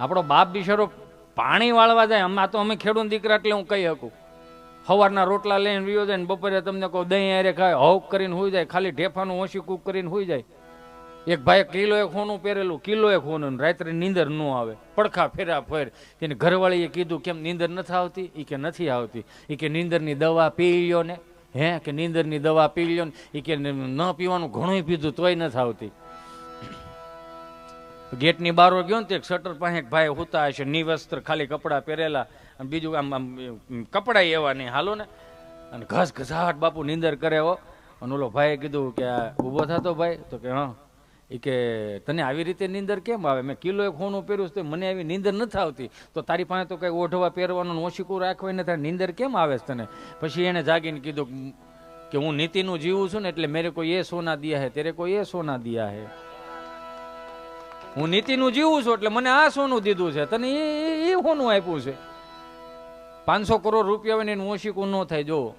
આપણો બાપ બિચારો પાણી વાળવા જાય. આમાં તો અમે ખેડૂત દીકરા એટલે હું કહી શકું. સવારના રોટલા લઈને વિયો જાય ને બપોરે તમને કહું દહીં હારે ખાય, હક કરીને હોઈ જાય, ખાલી ઢેફાનું ઓછી કૂક કરીને હોઈ જાય. એક ભાઈ કિલો એક હોનું પહેરેલું, કિલો એક હોનું, રાત્રે નીંદર ન આવે, પડખા ફેરા ફેર. તેને ઘરવાળીએ કીધું કેમ નીંદર નથી આવતી? એ કે નથી આવતી. એ કે નીંદરની દવા પી લ્યો ને. હે કે નીંદરની દવા પી લ્યો ને. એ કે ન પીવાનું ઘણું પીધું તોય નથી આવતી. ગેટની બારો ગયો ને તો એક શટર પાસે એક ભાઈ હુતા હશે, નિવસ્ત્ર ખાલી કપડાં પહેરેલા, અને બીજું આમ આમ કપડા એવા નહીં હાલો ને, અને ઘસ ઘસાટ બાપુ નીંદર કરે હો. અને ઓલો ભાઈએ કીધું કે ઊભો થતો ભાઈ? તો કે હા. એ કે તને આવી રીતે નીંદર કેમ આવે? મેં કિલો એક હોનું પહેર્યું તો મને આવી નીંદર નથી આવતી, તો તારી પાસે તો કંઈ ઓઢવા પહેરવાનું ઓછીકું રાખવા ને તારી નીંદર કેમ આવે છે તને? પછી એને જાગીને કીધું કે હું નીતિનું જીવું છું ને એટલે મેરે કોઈ એ સોના દિયા હે, તેરે કોઈ એ સોના દિયા હે. હું નીતિનું જીવું છું એટલે મને આ સોનું દીધું છે, તને એ સોનું આપ્યું છે. 500 કરોડ રૂપિયા હોય ને એનું ઓછીકું ન થાય. જો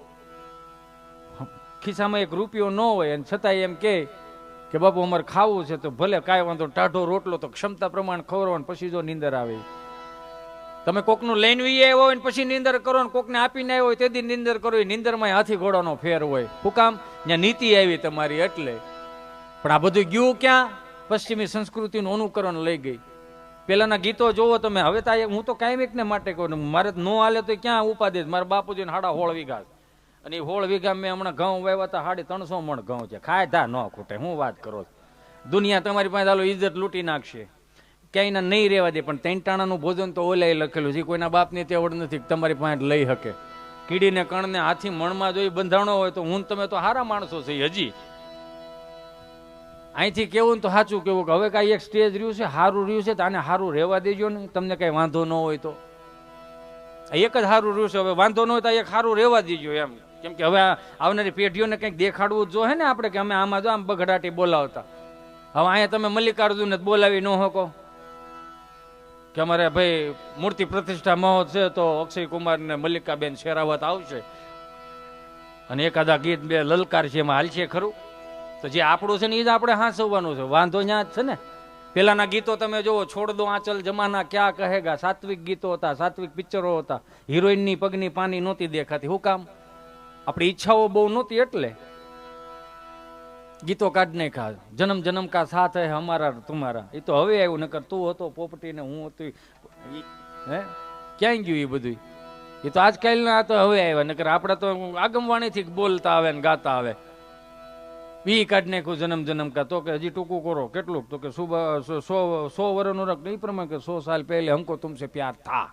ખિસ્સામાં 1 રૂપિયો ન હોય અને છતાંય એમ કે બાપુ અમારે ખાવું છે તો ભલે કાંઈ વાંધો, ટાઢો રોટલો તો ક્ષમતા પ્રમાણે ખવડાવો, પછી જો નીંદર આવે. તમે કોકનું લઈને આવ્યા હોય ને પછી નીંદર કરો ને કોકને આપીને આવ્યો હોય તેથી નીંદર કરો, એ નીંદરમાં હાથી ઘોડાનો ફેર હોય. શું કામ? ત્યાં નીતિ આવી તમારી એટલે. પણ આ બધું ગયું ક્યાં? પશ્ચિમી સંસ્કૃતિનું અનુકરણ લઈ ગઈ. પેલાના ગીતો જોવો તમે. હવે તો હું તો કાયમિકને માટે કહું, મારે ન હાલે તો ક્યાં ઉપાધિ. મારા બાપુજીને 16.5 વીઘા, અને એ 16 વીઘા મેં હમણાં ઘઉં વાવ્યા હતા, 350 મણ ઘઉં છે. ખાય ધા ન ખૂટે. હું વાત કરો? દુનિયા તમારી પાસે હાલો ઇજ્જત લૂંટી નાખશે, ક્યાંય નહીં રહેવા દે. પણ 3 ટાણાનું ભોજન તો ઓલાય લખેલું છે. કોઈના બાપની તેવડ નથી તમારી પાસે લઈ શકે. કીડીને કણને હાથી મણમાં જોઈ બંધાણો હોય તો હું તમે તો સારા માણસો છે. હજી અહીંથી કેવું ને તો સાચું કેવું કે હવે કાંઈ એક સ્ટેજ રહ્યું છે, સારું રહ્યું છે, તો આને સારું રહેવા દેજો ને. તમને કઈ વાંધો ન હોય તો એક જ સારું રહ્યું છે. હવે વાંધો ન હોય તો એક સારું રહેવા દેજો એમ. કેમ કે હવે આવનારી પેઢીઓને કંઈક દેખાડવું જ જોઈએ ને આપણે, કે અમે આમાં જો આમ બગડાટી બોલાવતા. હવે અહીંયા તમે મલ્લિકાર્જુનને બોલાવી ન શકો કે અમારે ભાઈ મૂર્તિ પ્રતિષ્ઠા મહોત્સવ છે તો અક્ષય કુમાર ને મલ્લિકાબેન શેરાવત આવશે અને એકાદા ગીત બે લલકાર છે એમાં હાલશે ખરું? તો જે આપણું છે ને એ જ આપણે હાંસવવાનું છે. વાંધો ત્યાં જ છે ને. પેલાના ગીતો તમે જોવો, છોડ દો આંચલ જમાના ક્યાં કહેગા, સાત્વિક ગીતો હતા, સાત્વિક પિક્ચરો હતા. હિરોઈનની પગની પાની નહોતી દેખાતી. શું કામ? આપણી ઈચ્છાઓ બહુ નહોતી એટલે ગીતો કાઢ નહીં ખા. જન્મ જન્મ કા સાથ હે હમારા તુમારા, એ તો હવે આવ્યું. નકર તું હતો પોપટી ને હું હતું, હે ક્યાંય ગયું એ બધું? એ તો આજકાલના તો હવે આવ્યા. નકર આપણે તો આગમવાણીથી બોલતા આવે ને ગાતા આવે. ઈ કાઢ નાખ્યું જન્મ જન્મ કા. તો કે હજી ટૂંકું કરો. કેટલું? તો કે 100 વર્ષનું રખ એ પ્રમાણે કે 100 સાલ પહેલે હમકો તુમસે પ્યાર થા.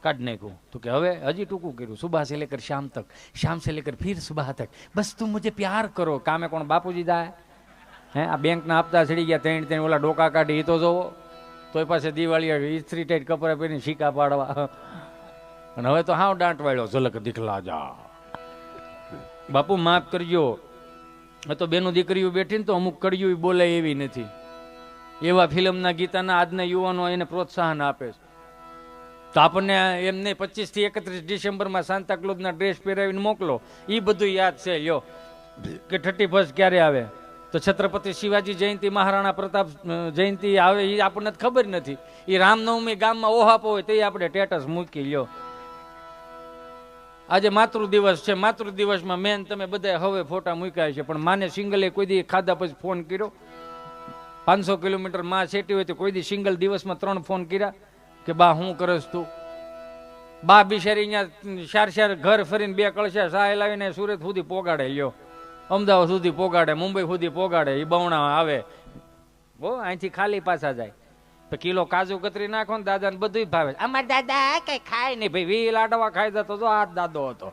કાઢ નાખ્યું. તો કે હવે હજી ટૂંકું કર્યું. સુબહ से लेकर शाम तक, शाम से लेकर फिर सुबह तक, बस तुम मुझे प्यार करो. કામે કોણ? બાપુજી જાય. હે આ બેંકના હપ્તા ચડી ગયા, ત્રણ ઓલા ડોકા કાઢી, એ તો જોવો. તોય પાસે દિવાળી ઇસ્ત્રી ટાઈટ કપડા પહેરીને શીકા પાડવા. અને હવે તો હાવ દાંટ વાળ્યો, ઝલક દીખલા જા. બાપુ માફ કરજો. હવે તો બેનું દીકરીઓ બેઠી ને તો અમુક કડિયું બોલે એવી નથી. એવા ફિલ્મના ગીતાના આજના યુવાનો એને પ્રોત્સાહન આપે છે. તો આપણને એમને 25 થી 31 ડિસેમ્બરમાં સાન્તાક્લોઝના ડ્રેસ પહેરાવીને મોકલો, એ બધું યાદ છે. લ્યો કે 31 ક્યારે આવે? તો છત્રપતિ શિવાજી જયંતિ, મહારાણા પ્રતાપ જયંતિ આવે એ આપણને ખબર નથી. એ રામનવમી ગામમાં ઓહાપો હોય તો આપણે સ્ટેટસ મૂકી. લ્યો આજે માતૃ દિવસ છે, માતૃ દિવસમાં મેન તમે બધા હવે ફોટા મૂક્યા છે, પણ માને સિંગલે કોઈ દી ખાધા પછી ફોન કર્યો? 500 કિલોમીટર માં સેટી હોય તો કોઈ દી સિંગલ દિવસમાં 3 ફોન કર્યા કે બા હું કરસ તું? બા બિચારી અહીંયા 4 ઘર ફરીને 2 કળશા સાહેલ આવીને સુરત સુધી પોગાડે. લ્યો અમદાવાદ સુધી પોગાડે, મુંબઈ સુધી પોગાડે. એ બવણા આવે હો, અહીંથી ખાલી પાછા જાય. તો કિલો કાજુ કતરી નાખો ને દાદાને બધું ભાવે. અમાર દાદા કઈ ખાય નહીં ભાઈ, 20 લાડવા ખાઈ જતો તો આ દાદો હતો.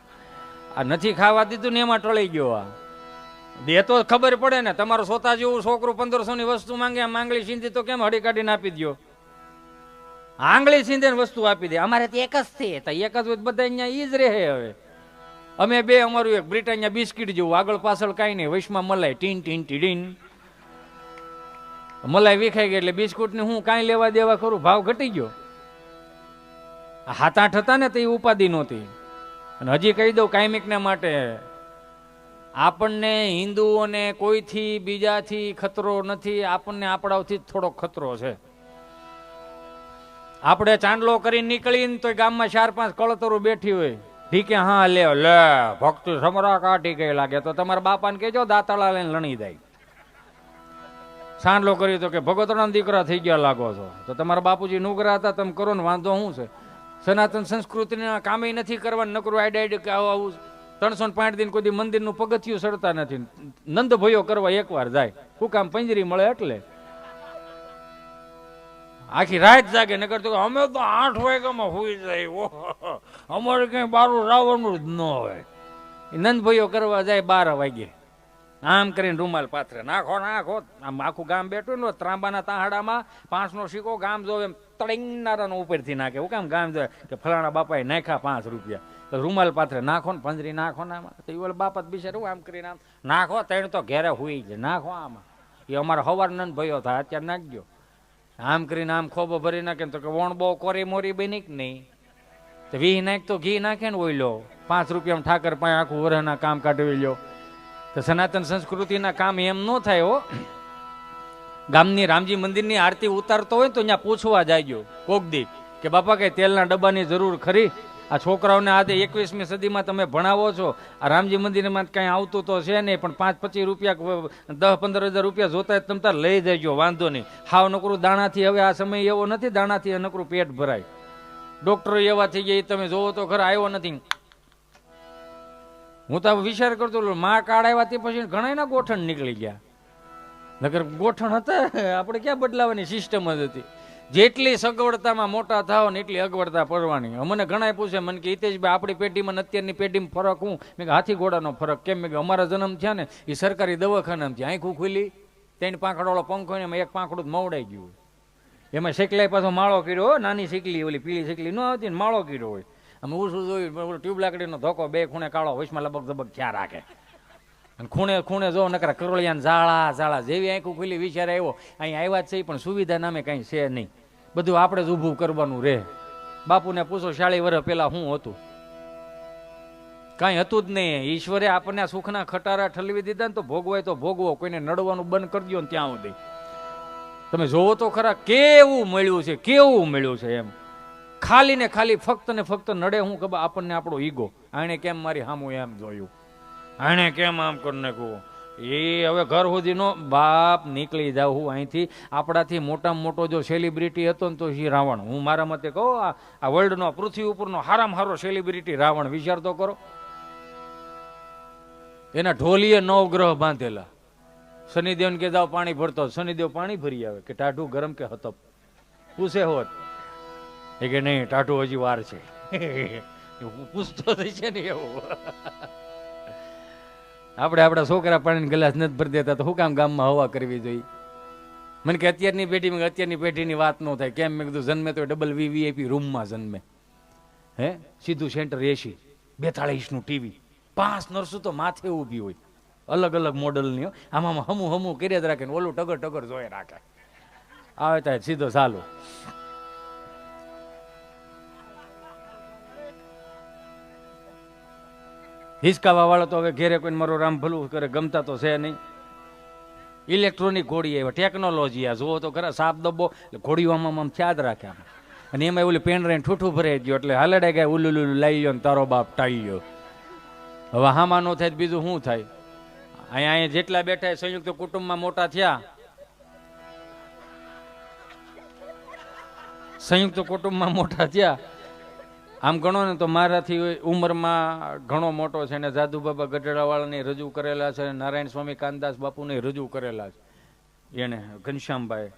આ નથી ખાવા દીધું ને એમાં ટળી ગયો. આ દે તો ખબર પડે ને. તમારું સોતા જેવું છોકરું 1500 ની વસ્તુ માંગે, આંગળી સીંધી તો કેમ હળી કાઢીને આપી દો? આંગળી સીંધે વસ્તુ આપી દે. અમારે ત્યાં એક જ છે, એક જ બધા અહીંયા ઈ જ રહે. હવે અમે બે, અમારું એક બ્રિટાનિયા બિસ્કીટ જેવું, આગળ પાછળ કાંઈ નહીં, વૈશમાં મલાઈ ટીન ટીન ટીડીન. મલાઈ વિખાઈ ગઈ એટલે બિસ્કુટની હું કાંઈ લેવા દેવા કરું, ભાવ ઘટી ગયો. 7-8 હતા ને તો એ ઉપાધિ નહોતી. અને હજી કહી દઉં કાયમિકને માટે, આપણને હિન્દુઓને કોઈથી બીજાથી ખતરો નથી, આપણને આપણાથી જ થોડો ખતરો છે. આપણે ચાંદલો કરીને નીકળીને તો ગામમાં 4-5 કળતરો બેઠી હોય, ઠીકે હા લે ભક્તિ સમરા કાઢી ગઈ લાગે તો તમારા બાપાને કહેજો દાંતળા લઈને લણી જાય. ચાંદલો કરી તો કે ભગવતના દીકરા થઈ ગયા લાગો છો, તો તમારા બાપુજી નુગરા હતા, તમે કરો ને વાંધો શું છે? સનાતન સંસ્કૃતિના કામે નથી કરવાનું, નકરું આઈડ કે આવું 365 દિન કોઈ મંદિરનું પગથિયું સડતા નથી. નંદ ભયો કરવા એકવાર જાય, શું કામ? પંજરી મળે એટલે આખી રાત જાગે. નકર તો અમે તો 8 વાગ્યામાં હોઈ જાય, અમારે કઈ બારું રાવણનું જ ન હોય. નંદ ભયો કરવા જાય 12 વાગે, આમ કરીને રૂમાલ પાથરે, નાખો નાખો. આમ આખું ગામ બેઠું ને ત્રાંબાના તાહાડામાં 5નો સિક્કો ગામ જોવે એમ તળીનારાનો ઉપરથી નાખે. હું કામ ગામ જોવે કે ફલાણા બાપાએ નાખ્યા 5 રૂપિયા, તો રૂમાલ પાથરે, નાખો ને પંજરી નાખો ને આમાં. તો એ બાપા બિચારું આમ કરીને આમ નાખો, તેણ તો ઘેરે હુઈ જાય, નાખો આમાં. એ અમારો હવાર નંદ ભયો થાય, અત્યારે નાખજો. આમ કરીને આમ ખોબો ભરી નાખે તો કે વણ બહુ કોરી મોરી બની કે નહીં, તો વી નાખ તો ઘી નાખે ને ઓઈલો 5 રૂપિયામાં ઠાકર પાસે આખું વરહના કામ કાઢવી લ્યો. તો સનાતન સંસ્કૃતિના કામ એમ ન થાય હો. ગામની રામજી મંદિરની આરતી ઉતારતો હોય તો ત્યાં પૂછવા જાયજો કોક દી કે બાપા કઈ તેલના ડબ્બાની જરૂર ખરી? આ છોકરાઓને આજે 21મી સદીમાં તમે ભણાવો છો, આ રામજી મંદિરમાં કઈ આવતું તો છે નહીં, પણ 5-25 રૂપિયા 10-15 હજાર રૂપિયા જોતા તમે તાર લઈ જજો, વાંધો નહીં. હાવ નકરું દાણાથી, હવે આ સમય એવો નથી દાણાથી નકરું પેટ ભરાય. ડોક્ટરો એવા થઈ ગયા, તમે જોવો તો ખરા, આવ્યો નથી. હું તો વિચાર કરતો માં કાર્ડ આવ્યા તે પછી ઘણા ના ગોઠણ નીકળી ગયા. નગર ગોઠણ હતા, આપણે ક્યાં બદલાવાની સિસ્ટમ જ હતી. જેટલી સગવડતામાં મોટા થાવ ને એટલી અગવડતા પડવાની. મને ઘણા પૂછે મને કે હિતેશભાઈ આપણી પેઢીમાં અત્યારની પેઢીમાં ફરક હું? મેં કે હાથી ઘોડાનો ફરક. કેમ? મેં કે અમારા જન્મ થયા ને એ સરકારી દવાખાનામાં થયા, આંખું ખુલી 3 પાંખડવાળો પંખો ને એમાં 1 પાંખડું મવડાઈ ગયું. એમાં શેકલાઈ પાછો માળો કર્યો, નાની શીકલી, ઓલી પીળી શીકલી ન આવતી ને માળો કર્યો હોય. અમે ઉછું જોયું, ટ્યુબ લાકડીનો ધોકો, 2 ખૂણે કાળો, વચમાં લબક ધબક ખ્યા રાખે. અને ખૂણે ખૂણે જો નકરા કરોળિયાને ઝાડા ઝાડા. જેવી આંખું ખુલી વિચાર આવ્યો અહીંયા આવ્યા જ છે, પણ સુવિધા નામે કંઈ છે નહીં, બધું આપણે જ ઊભું કરવાનું રહે. બાપુને પૂછો 40 વર્ષ પહેલા શું હતું? કાંઈ હતું જ નહીં. ઈશ્વરે આપણને સુખના ખટારા ઠલવી દીધા ને તો ભોગવાય તો ભોગવો, કોઈને નડવાનું બંધ કરી દો ને ત્યાં સુધી. તમે જોવો તો ખરા કેવું મળ્યું છે, કેવું મળ્યું છે એમ. ખાલી ને ખાલી ફક્ત ને ફક્ત નડે હું ખબર આપણને આપણો ઈગો. આણે કેમ મારી સામું એમ જોયું, આણે કેમ આમ કરી નાખ્યું. એ હવે ઘર સુધીનો બાપ નીકળી જાવ હું અહીંથી. આપણાથી મોટામાં મોટો જો સેલિબ્રિટી હતો ને તો એ રાવણ. હું મારા મતે કહું આ વર્લ્ડનો, પૃથ્વી ઉપરનો હારામાં હારો સેલિબ્રિટી રાવણ. વિચાર તો કરો, એના ઢોલીએ 9 ગ્રહ બાંધેલા. શનિદેવને કે જાવ પાણી ભરતો, શનિદેવ પાણી ભરી આવે કે ટાઢું ગરમ કે હતપ? પૂછે હોત એ કે નહીં ટાઢું હજી વાર છે. પૂછતો થઈ છે ને એવું. આપણે આપણા છોકરા પાણીનો ગ્લાસ નથી ભરી દેતા તો શું કામ ગામમાં હવા કરવી જોઈએ? મને કે અત્યારની પેઢીની વાત ન થાય. કેમ? મેં કીધું જન્મે તો ડબલ વીવીઆઈપી રૂમમાં જન્મે. હે સીધું સેન્ટર એસી, 42 ટીવી, 5 નર્સો તો માથે ઊભી હોય, અલગ અલગ મોડલની. આમાં હમું કરી જ રાખે ને ઓલું ટગર જોઈ રાખે. આવે થાય સીધો ચાલુ. હિસકાવા વાળો તો હવે ઘેરે કોઈ મારો રામ ભલું કરે, ગમતા તો છે નહીં. ઇલેક્ટ્રોનિક ઘોડી આવ્યા, ટેકનોલોજી આ જોવો તો ખરા. સાપ દબ્બો ઘોડીઓ આમ ખ્યાદ રાખે આમ, અને એમાં ઓલી પેન રહીને ઠૂઠું ભરાઈ ગયો એટલે હાલડા ગાય ઉલુલુલું લાવી ગયો ને તારો બાપ ટાઈ ગયો. હવે હામાં ન થાય બીજું શું થાય? અહીંયા જેટલા બેઠા સંયુક્ત કુટુંબમાં મોટા થયા, સંયુક્ત કુટુંબમાં મોટા થયા. આમ ગણો ને તો મારાથી ઉંમરમાં ઘણો મોટો છે ને જાદુ બાબા ગઢડાવાળાને રજૂ કરેલા છે, નારાયણ સ્વામી કાનદાસ બાપુને રજૂ કરેલા છે એને, ઘનશ્યામભાઈ.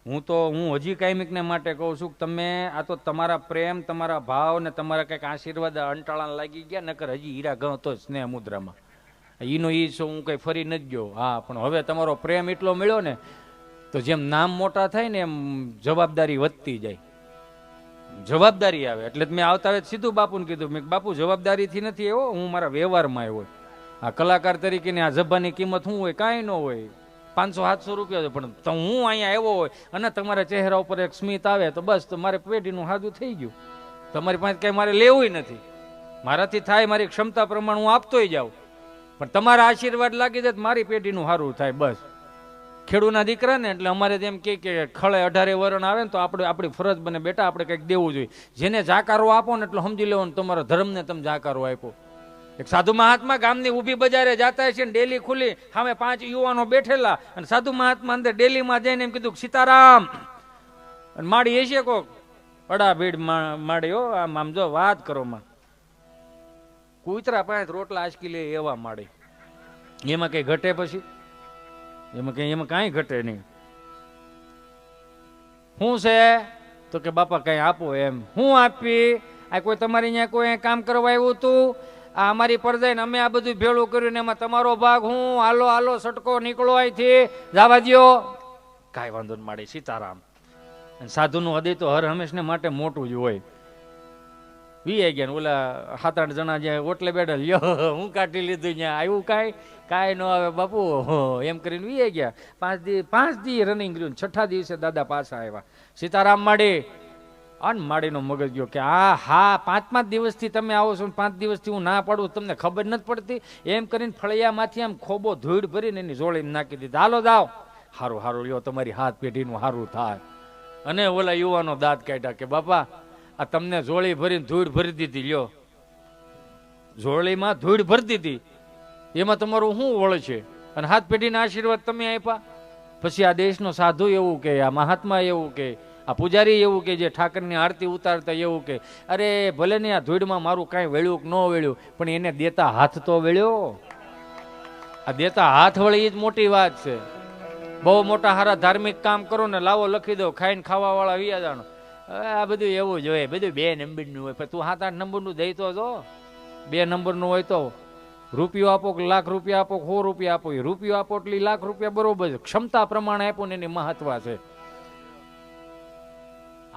હું હજી કાયમિકને માટે કહું છું કે તમે આ તો તમારા પ્રેમ, તમારા ભાવ ને તમારા કંઈક આશીર્વાદ અંટાળા લાગી ગયા, નકર હજી હીરા ગણતો સ્નેહ મુદ્રામાં. ઈનો ઈ છો, હું કંઈ ફરી નથી ગયો. હા, પણ હવે તમારો પ્રેમ એટલો મળ્યો ને તો જેમ નામ મોટા થાય ને એમ જવાબદારી વધતી જાય, જવાબદારી આવે. એટલે મેં આવતા હવે સીધું બાપુને કીધું, મેં બાપુ જવાબદારીથી નથી આવ્યો, હું મારા વ્યવહારમાં આવ્યો. આ કલાકાર તરીકેની આ જબાની કિંમત શું હોય? કાંઈ ન હોય, 500-700 રૂપિયા છે. પણ હું અહીંયા આવ્યો હોય અને તમારા ચહેરા ઉપર એક સ્મિત આવે તો બસ તમારે પેઢીનું હાદું થઈ ગયું. તમારી પાસે કંઈ મારે લેવું નથી, મારાથી થાય મારી ક્ષમતા પ્રમાણે હું આપતોય જાઉં, પણ તમારા આશીર્વાદ લાગી જાય મારી પેઢીનું સારું થાય. બસ ખેડૂના દીકરા ને એટલે અમારે તેમ કે ખળે 18 વરણ આવે ને તો આપણે આપણી ફરજ બને, બેટા આપણે કંઈક દેવું જોઈએ. જેને જાકારો આપો ને એટલે સમજી લેવાનું તમારા ધર્મને તમે જાકારો આપ્યો. એક સાધુ મહાત્મા ગામની ઊભી બજારે જાતા છે ને ડેલી ખુલી, સામે 5 યુવાનો બેઠેલા, અને સાધુ મહાત્મા અંદર ડેલીમાં જઈને એમ કીધું સીતારામ. અને માડી એશે કોક અડા ભીડ માડી, હો આમ જો વાત કરો માં કૂતરા પાસે રોટલા આંચકી લે એવા માડી. એમાં કઈ ઘટે? પછી એમાં કાંઈ ઘટે નહીં. શું છે તો કે બાપા કઈ આપો. એમ હું આપી? આ કોઈ તમારી અહીંયા કોઈ કામ કરવા આવ્યું હતું, આ અમારી પરજાઈ ને અમે આ બધું ભેળું કર્યું ને એમાં તમારો ભાગ હું? હાલો હાલો સટકો નીકળો અહીંથી, જવા દ્યો. કાંઈ વાંધો ન માડી, સીતારામ. સાધુનું હૃદય તો હર હંમેશને માટે મોટું જ હોય. વી ગયા ઓલા 7-8 જણા જે ઓટલે બેઠા, લ્યો હું કાઢી લીધું, ત્યાં આવ્યું કાંઈ ન આવે બાપુ, એમ કરીને વી ગયા. 5 દી રનિંગ રહ્યું. 6ઠા દિવસે દાદા પાછા આવ્યા. સીતારામ માડી. અન માડીનો મગજ ગયો કે હા 5 દિવસથી તમે આવો છો, 5 દિવસથી હું ના પાડું, તમને ખબર નથી પડતી. એમ કરીને ફળિયામાંથી આમ ખોબો ધૂળ ભરીને એની જોડીને નાખી દીધી. હાલો જાઓ. હારું હારું લ્યો, તમારી હાથ પેઢીનું હારું થાય. અને ઓલા યુવાનો દાંત કાઢ્યા કે બાપા આ તમને જોડી ભરીને ધૂળ ભરી દીધી, લ્યો જોડીમાં ધૂળ ભરી દીધી, એમાં તમારું શું વળ છે? અને હાથ પેઢીના આશીર્વાદ તમે આપ્યા. પછી આ દેશનો સાધુ એવું કે, આ મહાત્મા એવું કે, આ પૂજારી એવું કે, જે ઠાકરની આરતી ઉતારતા એવું કે, અરે ભલે ને આ ધૂળમાં મારું કાંઈ વેળ્યું કે ન વેળ્યું, પણ એને દેતા હાથ તો વેળ્યો. આ દેતા હાથ વળી એ જ મોટી વાત છે. બહુ મોટા હારા ધાર્મિક કામ કરો ને લાવો લખી દો, ખાઈને ખાવા વાળા વિયા જાણો. આ બધું એવું જ હોય, બધું 2 નંબરનું હોય. પણ તું 7-8 નંબરનું દઈ તો જો. 2 નંબરનું હોય તો રૂપિયો આપો કે લાખ રૂપિયા આપો, 100 રૂપિયા આપો, એ રૂપિયો આપો એટલે લાખ રૂપિયા બરોબર છે. ક્ષમતા પ્રમાણે આપો ને એની મહત્વ છે.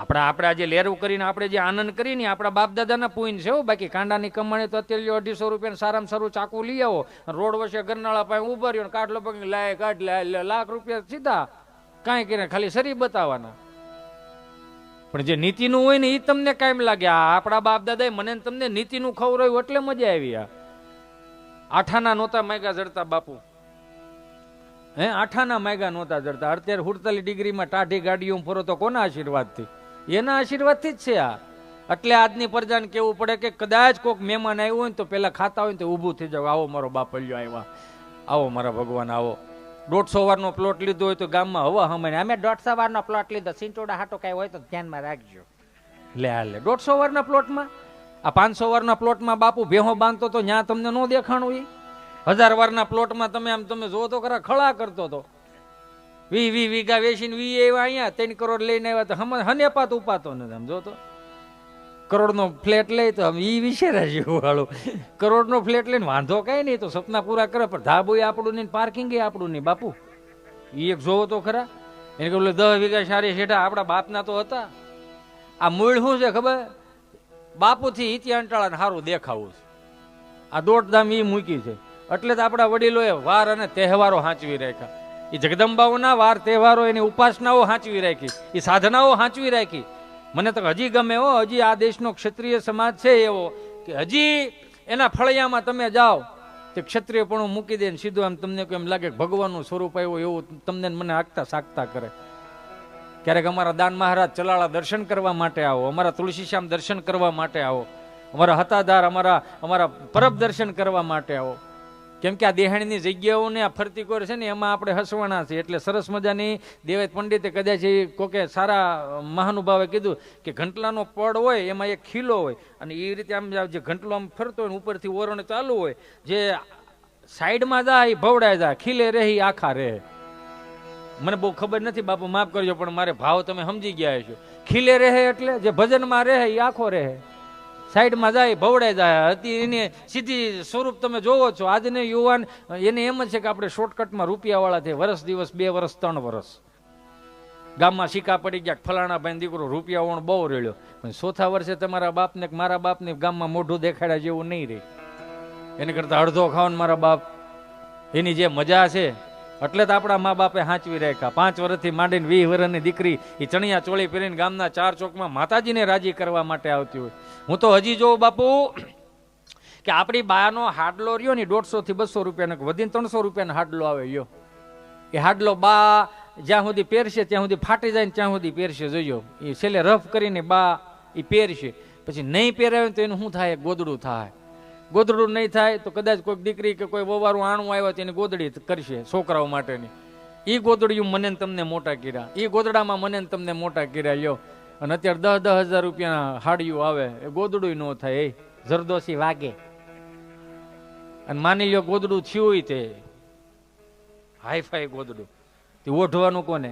આપણે આજે લેરું કરીને આપણે જે આનંદ કરીને આપણા બાપ દાદાના પૂન છે. બાકી કાંડાની કમાણી તો અત્યારે 250 રૂપિયા સારામાં સારું ચાકુ લઈ આવો, રોડ વચ્ચે ગરનાળા પાસે ઉભા રહ્યો, કાટલો પગ લાય કાઢ લે, લાખ રૂપિયા સીધા કાંઈ કરીને ખાલી શરીર બતાવવાના. પણ જે નીતિનું હોય ને એ તમને કાયમ લાગે. આપણા બાપ દાદાએ મને તમને નીતિનું ખવડાવ્યું એટલે મજા આવી. આ આઠાના નહોતા માગ્યા જડતા બાપુ, આઠાના માગ્યા નહોતા જડતા. અત્યારે 48 ડિગ્રીમાં ટાઢી ગાડીઓ ફરો તો કોના આશીર્વાદથી? એના આશીર્વાદથી જ છે આ. એટલે આજની પ્રજાને કેવું પડે કે કદાચ કોઈક મહેમાન આવ્યું હોય ને તો પેલા ખાતા હોય ને તો ઊભું થઈ જાવ, આવો મારો બાપલ્યો આવ્યા, આવો મારા ભગવાન આવો. 150 વારનો પ્લોટ લીધો હોય તો ગામમાં હવા હમાય, અમે 150 વારનો પ્લોટ લીધો, સિંટોડા હાટો કઈ હોય તો ધ્યાનમાં રાખજો. લે હાલે 150 વારના પ્લોટમાં, આ 500 વારના પ્લોટમાં બાપુ ભેહો બાંધતો તો ત્યાં તમને ન દેખાણું. એ 1000 વારના પ્લોટમાં તમે જોવો તો ખરા ખળા કરતો હતો. 20 વીઘા વેચીને 20 એવા અહીંયા 3 કરોડ લઈને આવ્યા તો હનેપાત ઉપાતો નથી. આમ જોતો કરોડનો ફ્લેટ લઈ તો એ વિશેરા જેવું વાળું. કરોડનો ફ્લેટ લઈને વાંધો કઈ નહીં, તો સપના પૂરા કરે, પણ ધાબોય આપણું નહીં, પાર્કિંગ આપણું નહીં બાપુ. એ એક જોવો તો ખરા. એને કહ્યું 10 વીઘા સારી શેઠા આપણા બાપના તો હતા. આ મૂળ શું છે ખબર? બાપુથી ઇતિહાંટાળાને સારું દેખાવું છે. આ દોડધામ એ મૂકી છે. એટલે જ આપણા વડીલોએ વાર અને તહેવારો સાચવી રાખ્યા. એ જગદંબાઓના વાર તહેવારો, એની ઉપાસનાઓ સાચવી રાખી, એ સાધનાઓ સાચવી રાખી. મને તો હજી ગમે હો, હજી આ દેશનો ક્ષત્રિય સમાજ છે એવો કે હજી એના ફળિયામાં તમે જાઓ તે ક્ષત્રિયપણું મૂકી દે ને સીધું આમ તમને એમ લાગે ભગવાનનું સ્વરૂપ આવ્યું એવું તમને મને આગતા સાકતા કરે. ક્યારેક અમારા દાન મહારાજ ચલાળા દર્શન કરવા માટે આવો, અમારા તુલસીશ્યામ દર્શન કરવા માટે આવો, અમારા હતાધાર અમારા પરબ દર્શન કરવા માટે આવો. કેમ કે આ દેહાણીની જગ્યાઓને આ ફરતી કોર છે ને એમાં આપણે હસવાના છે. એટલે સરસ મજાની દેવેત પંડિતે કદાચ કોકે સારા મહાનુભાવે કીધું કે ઘંટલાનો પડ હોય એમાં એક ખીલો હોય, અને એ રીતે આમ જે ઘંટલો આમ ફરતો હોય ઉપરથી ઓરણે ચાલુ હોય, જે સાઈડમાં જાય એ ભવડાય જાય, ખીલે રહી આખા રહે. મને બહુ ખબર નથી બાપુ, માફ કરજો, પણ મારે ભાવ તમે સમજી ગયા છો. ખીલે રહે એટલે જે ભજનમાં રહે એ આખો રહે. સાઈડમાં જાય, ભવડાઈ જાય. હતી એની સીધી સ્વરૂપ તમે જોવો છો. આજને યુવાન એને એમ જ છે કે આપણે શોર્ટકટમાં રૂપિયાવાળા છે. વર્ષ દિવસ, 2 વર્ષ, 3 વર્ષ ગામમાં સિક્કા પડી ગયા, ફલાણા ભાઈ દીકરો રૂપિયા ઓણ બહુ રેડ્યો. પણ 4થા વર્ષે તમારા બાપને મારા બાપને ગામમાં મોઢું દેખાડ્યા જેવું નહીં રહે. એને કરતા અડધો ખાવાનું મારા બાપ, એની જે મજા છે. એટલે તો આપણા મા બાપે હાંચવી રાખ્યા. 5 વર્ષથી માંડીને 20 વર્ષની દીકરી એ ચણિયા ચોળી પહેરીને ગામના 4 ચોકમાં માતાજીને રાજી કરવા માટે આવતી હોય. હું તો હજી જોઉં બાપુ કે આપણી બાનો હાડલો રહ્યો ને 150 થી 200 રૂપિયાનો, વધીને 300 રૂપિયાનો હાડલો આવે યો. એ હાડલો બા જ્યાં સુધી પહેરશે ત્યાં સુધી ફાટી જાય ને ત્યાં સુધી પહેરશે. જોયો એ છેલ્લે રફ કરીને બા એ પહેરશે. પછી નહીં પહેરાવે તો એનું શું થાય? ગોદડું થાય. ગોદડું નહીં થાય તો કદાચ કોઈ દીકરી કે કોઈ વવારું આણું આવ્યો તો એની ગોદડી કરશે છોકરાઓ માટેની. એ ગોદડિયું મને તમને મોટા કર્યા, એ ગોદડામાં મને તમને મોટા કર્યા યો. અને અત્યારે 10,000 રૂપિયાના હાડિયું આવે, એ ગોદડું ન થાય. એ જરદોશી વાગે. અને માની લો ગોદડું થયું તે હાઈફાઈ ગોદડું, તે ઓઢવાનું કોને?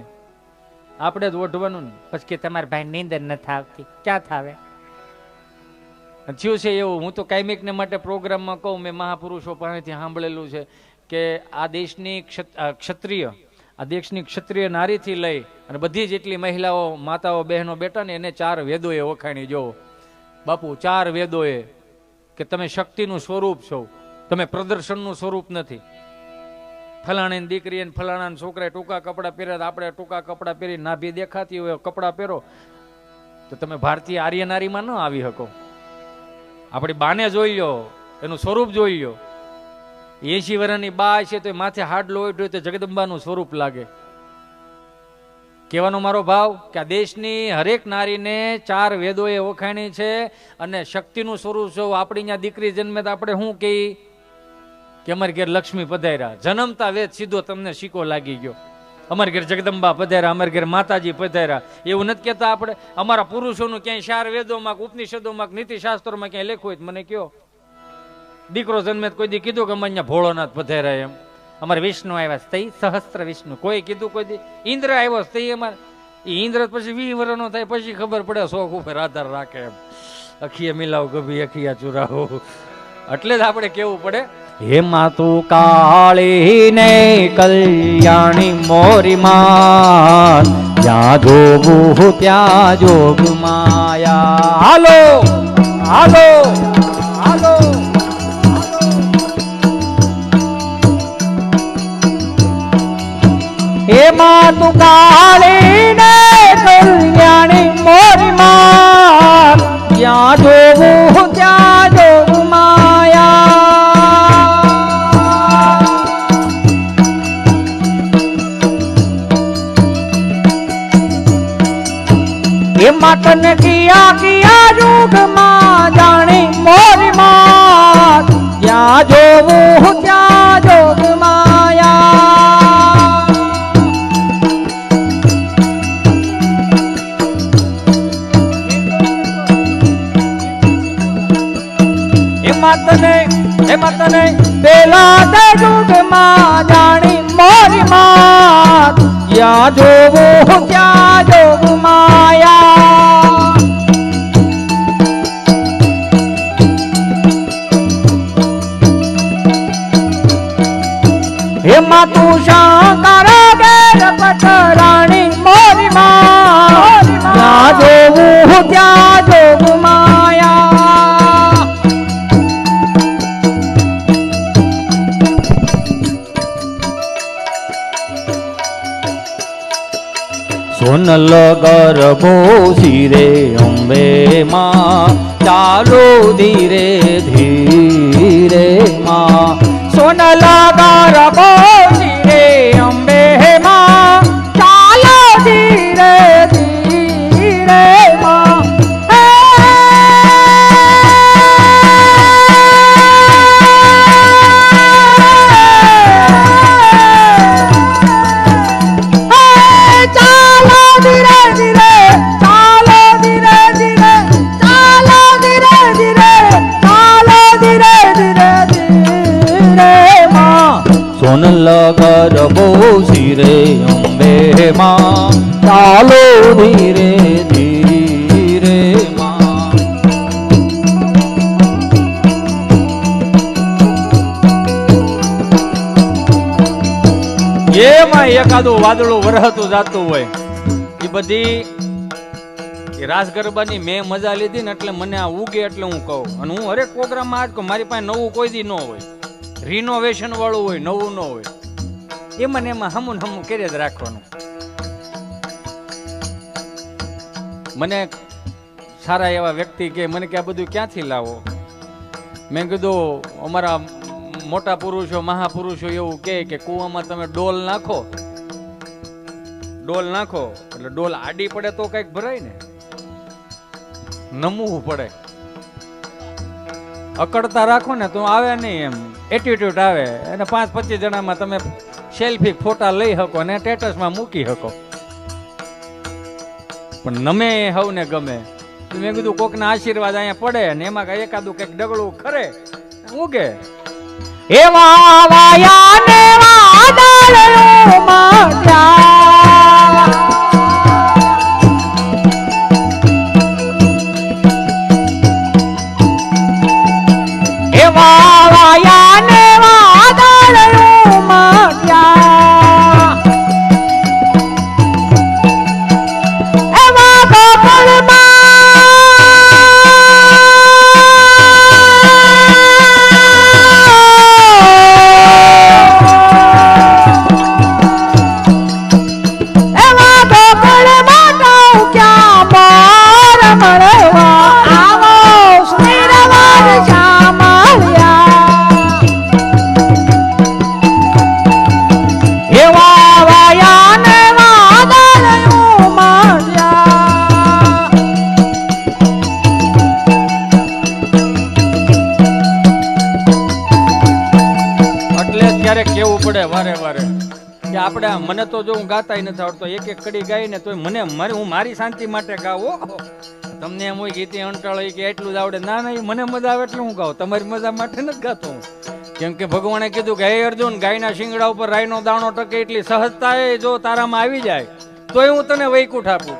આપણે જ ઓઢવાનું ને. પછી કે તમારા ભાઈ નીંદર નથી આવતી, ક્યાં થાવે? થયું છે એવું. હું તો કાયમિકને માટે પ્રોગ્રામમાં કહું, મેં મહાપુરુષો પાસેથી સાંભળેલું છે કે આ દેશની ક્ષત્રિય, આ દેશની ક્ષત્રિય નારીથી લઈ અને બધી જેટલી મહિલાઓ, માતાઓ, બહેનો બેઠા ને એને 4 વેદોએ વખાણી. જોવો બાપુ, 4 વેદોએ કે તમે શક્તિનું સ્વરૂપ છો, તમે પ્રદર્શનનું સ્વરૂપ નથી. ફલાણી દીકરી અને ફલાણા છોકરાએ ટૂંકા કપડાં પહેર્યા, આપણે ટૂંકા કપડાં પહેરી નાભી દેખાતી હોય કપડાં પહેરો તો તમે ભારતીય આર્ય નારીમાં ન આવી શકો. આપણી બાને જોઈ લો, એનું સ્વરૂપ જોઈ લો. 80 વર્ષની બા છે તો માથે હાડલો હોય તો જગદંબાનું સ્વરૂપ લાગે. કહેવાનો મારો ભાવ કે આ દેશની હરેક નારીને 4 વેદોએ ઓળખાણી છે અને શક્તિનું સ્વરૂપ છે. આપણી ત્યાં દીકરી જન્મે તો આપણે શું કહી કે અમારી ઘેર લક્ષ્મી પધાર્યા. જન્મતા વેદ સીધો તમને શીકો લાગી ગયો. અમારી ઘેર જગદંબા પધાર્યા, અમારી ઘેર માતાજી પધાર્યા. એવું નથી કહેતા આપણે. અમારા પુરુષોનું ક્યાંય 4 વેદોમાં, ઉપનિષદોમાં, નીતિશાસ્ત્રોમાં ક્યાંય લખ્યું હોય તો મને કયો. દીકરો જન્મે કોઈ દી કીધું કે અમે અહીંયા ભોળોનાથ પધાર્યા એમ? અમારે વિષ્ણુ આવ્યા તઈ સહસ્ત્ર વિષ્ણુ કોઈ કીધું? કોઈ દી ઇન્દ્ર આવ્યો તઈ અમારે? ઇન્દ્ર પછી 20 વર્ષનો થાય પછી ખબર પડે, શોખ ઉપર આધાર રાખે એમ. અખિયા મિલાવ ગભી અખિયા ચુરાવો. એટલે જ આપણે કેવું પડે, હે માતું કાળી ને કલ્યાણી મોરી માં, જ્યાં જોગું ત્યાં જોગ માયા. હાલો હાલો હાલો. હે માતું કાળી ને કલ્યાણી મોરી માં, જ્યાં જોગું ત્યાં જોગ માયા. એ માતને કિયા કિયા યુગ માં જાણી મોરી માં, ત્યાં જોવું ત્યાં જોગ માયા. એ માતને પેલા તે યુગ માં જાણી મોરી માં, ત્યાં જોવું ત્યાં જોગ માયા. હે માતું શંકર ગેર પટરાણી મોરી માં, ત્યાં જોવું ત્યાં જોગ માયા. સોનલ ગરબો શિરે અંબે માં, ચાલો ધીરે ધીરે માં. સોનલ ગરબો શિરે અંબે માં, ચાલો ધીરે ધીરે માં. સોનલ ગરબો શિરે અંબે માં, ચાલો ધીરે ધીરે માં. એકાદું વાદળું વરહતું જાતું હોય એ બધી રાસ ગરબાની મેં મજા લીધી ને એટલે મને આ ઉગે એટલે હું કહું. અને હું હરેક પ્રોગ્રામમાં આજ કહું, મારી પાસે નવું કોઈ દી ન હોય, રિનોવેશન વાળું હોય, નવું ન હોય. એમાં ને એમાં હમું હમું કરી જ રાખવાનું. મને સારા એવા વ્યક્તિ કે મને કે આ બધું ક્યાંથી લાવો? મેં કીધું અમારા મોટા પુરુષો મહાપુરુષો એવું કે કૂવામાં તમે ડોલ નાખો એટલે ડોલ આડી પડે તો કઈક ભરાય ને, નમવું પડે. અકડતા રાખો ને તો આવે નહીં, એમ એટીટ્યુડ આવે. અને 5-25 જણામાં તમે સેલ્ફી ફોટા લઈ શકો ને સ્ટેટસમાં મૂકી શકો. પણ નમે હવને ગમે. મેં કીધું કોકના આશીર્વાદ અહીંયા પડે ને એમાં કઈ એકાદું કઈક ડગડું ખરે ઉગે. એવા વાયા ને વાદળો માથા એવા વાયા ને વાદળો માથા એવા ગોકળમાં કેવું પડે વારે વારે કે આપણે મને તો જો હું ગાતાય નથી આવડતો, એક એક કડી ગાઈને તો મને હું મારી શાંતિ માટે ગાવો. તમને એમ હોય ગીતે અંટાળ કે એટલું જ આવડે? ના ના, મને મજા આવે એટલે હું ગાઉં, તમારી મજા માટે નથી ગાતો હું. કેમ કે ભગવાને કીધું કે હે અર્જુન, ગાયના શિંગડા ઉપર રાયનો દાણો ટકે એટલી સહજતા જો તારામાં આવી જાય તોય હું તને વૈકુંઠ આપું.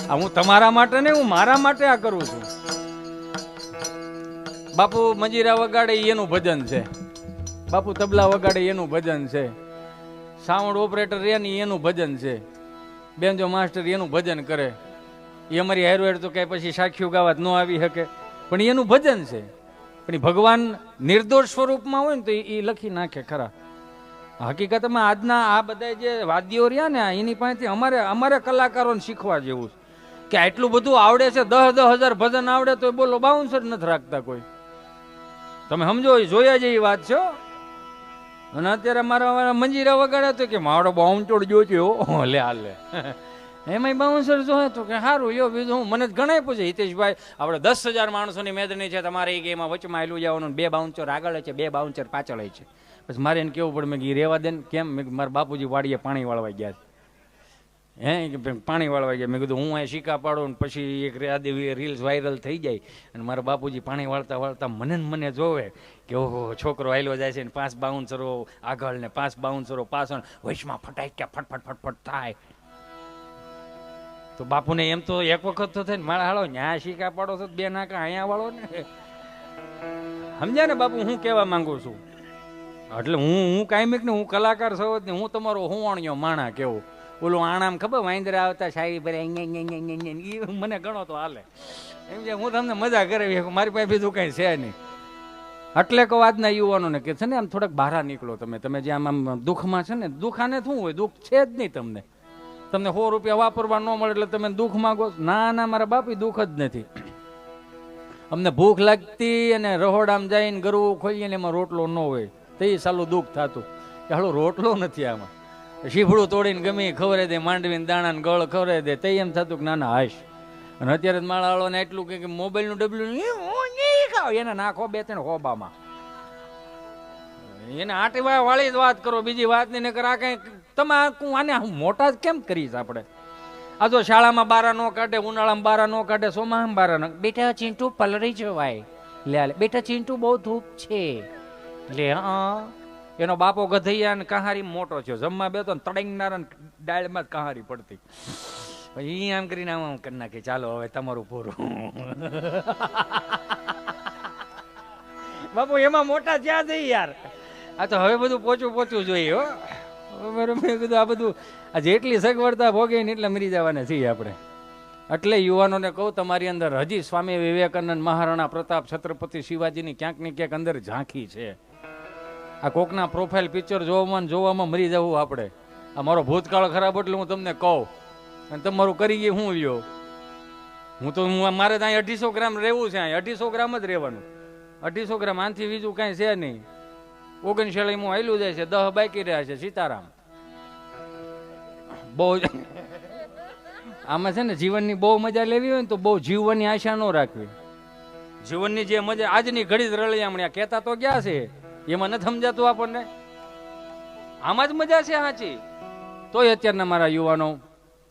આ હું તમારા માટે નહીં, હું મારા માટે આ કરું છું. બાપુ મંજીરા વગાડે એનું ભજન છે, બાપુ તબલા વગાડે એનું ભજન છે, સાઉન્ડ ઓપરેટર એની એનું ભજન છે, બેન્જો માસ્ટર એનું ભજન કરે. એ અમારી હેરવેર તો કઈ પછી સાખ્યું ગાવા ન આવી શકે, પણ એનું ભજન છે. પણ ભગવાન નિર્દોષ સ્વરૂપમાં હોય ને તો એ લખી નાખે ખરા. હકીકતમાં આજના આ બધા જે વાદ્યો રહ્યા ને એની પાસેથી અમારે કલાકારોને શીખવા જેવું કે આટલું બધું આવડે છે. 10,000 ભજન આવડે તો બોલો બાઉન્સર નથી રાખતા કોઈ. તમે સમજો, જોયા જેવી વાત છે. અને અત્યારે મારા મંજીરા વગાડે તો કે મારો બાઉન્ચોડ જોજો લે હાલે એમાં બાઉન્સર જોયે તો કે સારું યો બીજું હું. મને ઘણા પૂછે, હિતેશભાઈ આપણે 10,000 માણસોની મેદની છે, તમારે એમાં વચમાં આવેલું જવાનું, 2 બાઉન્સર આગળ છે, 2 બાઉન્સર પાછળ છે. પછી મારે એને કેવું પડે, મેં કીધું રેવા દે ને. કેમ? મેં મારા બાપુજી વાડીએ પાણી વાળવા ગયા છે. પાણી વાળવા ગયા. મેં કીધું હું અહીં શીકા પાડું ને પછી એક રીલ્સ વાયરલ થઈ જાય અને મારા બાપુજી પાણી વાળતા વાળતા મને જોવે કે ઓહો છોકરો આયલો જાય છે ને 5 બાઉન્સરો આગળ ને 5 બાઉન્સરો પાછળ, વચમાં ફટાક્યા ફટફટ ફટફટ થાય. તો બાપુને એમ તો એક વખત તો થાય ને, મારા હાલો ન્યા શીકા પાડો છો 2 નાકા અહીંયા વાળો ને. સમજ્યા ને બાપુ હું કહેવા માંગુ છું? એટલે હું કાયમિક ને હું કલાકાર સૌ ને હું તમારો હુવાણિયો માણા કેવું. ઓલું આણામ ખબર વાંદરા આવતા શાયરી ભરે મને ગણો તો હાલે. એમ છે હું તમને મજા કરાવી શકું, મારી પાસે બીજું કઈ છે નહીં. એટલે કહો આજના યુવાનોને કે છે ને આમ થોડાક બહાર નીકળો. તમે જે આમ દુઃખમાં છે ને, દુઃખાને શું હોય, દુઃખ છે જ નહીં. તમને 100 રૂપિયા વાપરવા ન મળે એટલે તમે દુઃખ માંગો? ના મારા બાપી દુઃખ જ નથી. અમને ભૂખ લાગતી અને રહોડામાં જઈને ગરવું ખોલીએ ને એમાં રોટલો ન હોય તો એ સાલું દુઃખ થતું કે હાલો રોટલો નથી આમાં. શીફળું તોડીને ગમે ખવરે દે, માંડવીને દાણા ગળ ખવરે દે, તે એમ થતું કે નાના હાશ. અને અત્યારે માળાવાળો ને એટલું કે મોબાઈલનું ડબલું એને નાખો 2-3 હોબામાં. એને આટવા વાળી જ વાત કરો, બીજી વાત નહીં કર. આ કઈ તમે આને મોટા જ કેમ કરીશ આપણે? આ જો શાળામાં બારા નો કાઢે, ઉનાળામાં બારા નો કાઢે, સોમામાં બારા નો. બેટા ચીંટુ પલળી જવાય, લે બેટા ચીંટુ બહુ ધૂપ છે, લે એનો બાપો ગધૈયા ને કહારી મોટો છે, જમવા બેતો ને તડંગનારા ડાળમાં જ કહારી પડતી. પછી આમ કરીને આમ કરી નાખી, ચાલો હવે તમારું પૂરું. બાપુ એમાં મોટા જ્યાં જઈ યાર. આ તો હવે બધું પોચું જોઈએ હો. બરાબર. મેં કીધું આ બધું આ જેટલી સગવડતા ભોગે ને એટલા મરી જવાના છીએ આપણે. એટલે યુવાનોને કહું, તમારી અંદર હજી સ્વામી વિવેકાનંદ, મહારાણા પ્રતાપ, છત્રપતિ શિવાજીની ક્યાંક ને ક્યાંક અંદર ઝાંખી છે. આ કોકના પ્રોફાઇલ પિક્ચર જોવામાં મરી જવું આપણે. આ મારો ભૂતકાળ ખરાબ એટલે હું તમને કહું, અને તમારું કરી ગઈ હું લ્યો. મારે તો અહીં 250 ગ્રામ રહેવું છે. અહીં 250 ગ્રામ જ રહેવાનું. 250 ગ્રામ, આનાથી બીજું કાંઈ છે નહીં. 39 હાલ્યું જાય છે, 10 બાકી રહ્યા છે. સીતારામ. બહુ આમાં છે ને, જીવનની બહુ મજા લેવી હોય ને તો બહુ જીવવાની આશા ન રાખવી. જીવનની જે મજા આજની ઘડી જ રળિયામણી કહેતા તો ક્યાં છે, એમાં નથી સમજાતું આપણને. આમાં જ મજા છે સાચી. તોય અત્યારના મારા યુવાનો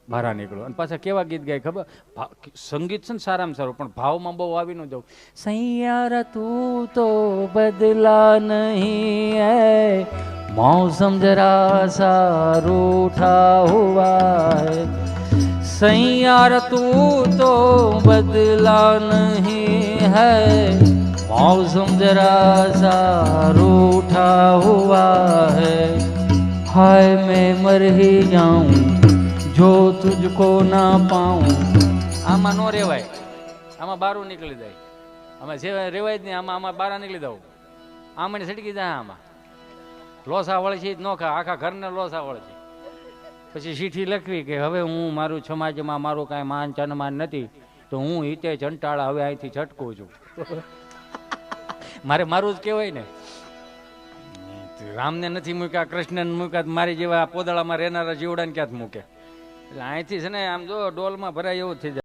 બહાર નીકળો. અને પાછા કેવા ગીત ગાય ખબર? સંગીત છે ને સારામાં સારું, પણ ભાવમાં બહુ આવી ન જવું. સૈયારા તું તો બદલા નહીં હૈ, मौसम जरा सा रूठा हुआ है, सैयार तू तो बदला नहीं है, मौसम जरा सा रूठा हुआ है, हाय मैं मर ही जाऊं જો તુજકો ના પાઉં. આમાં નો રેવાય, આમાં બારું નીકળી જાય. આમાં રેવાય જ નહીં. આમાં બારા નીકળી દઉં. આમાં સટકી જાય. આમાં લોસા વળશે જ ન ખા, આખા ઘરને લોસા વળશે. પછી ચીઠી લખવી કે હવે હું મારું સમાજમાં મારું કાંઈ માન સન્માન નથી, તો હું હિતે ચંટાળા હવે અહીંથી છટકું છું. મારે મારું જ કહેવાય ને. રામને નથી મૂક્યા, કૃષ્ણને મૂક્યા, મારી જેવા પોદળામાં રહેનારા જીવડાને ક્યાં મૂકે. એટલે અહીંથી છે ને આમ જો ડોલમાં ભરાય એવું થઈ જાય.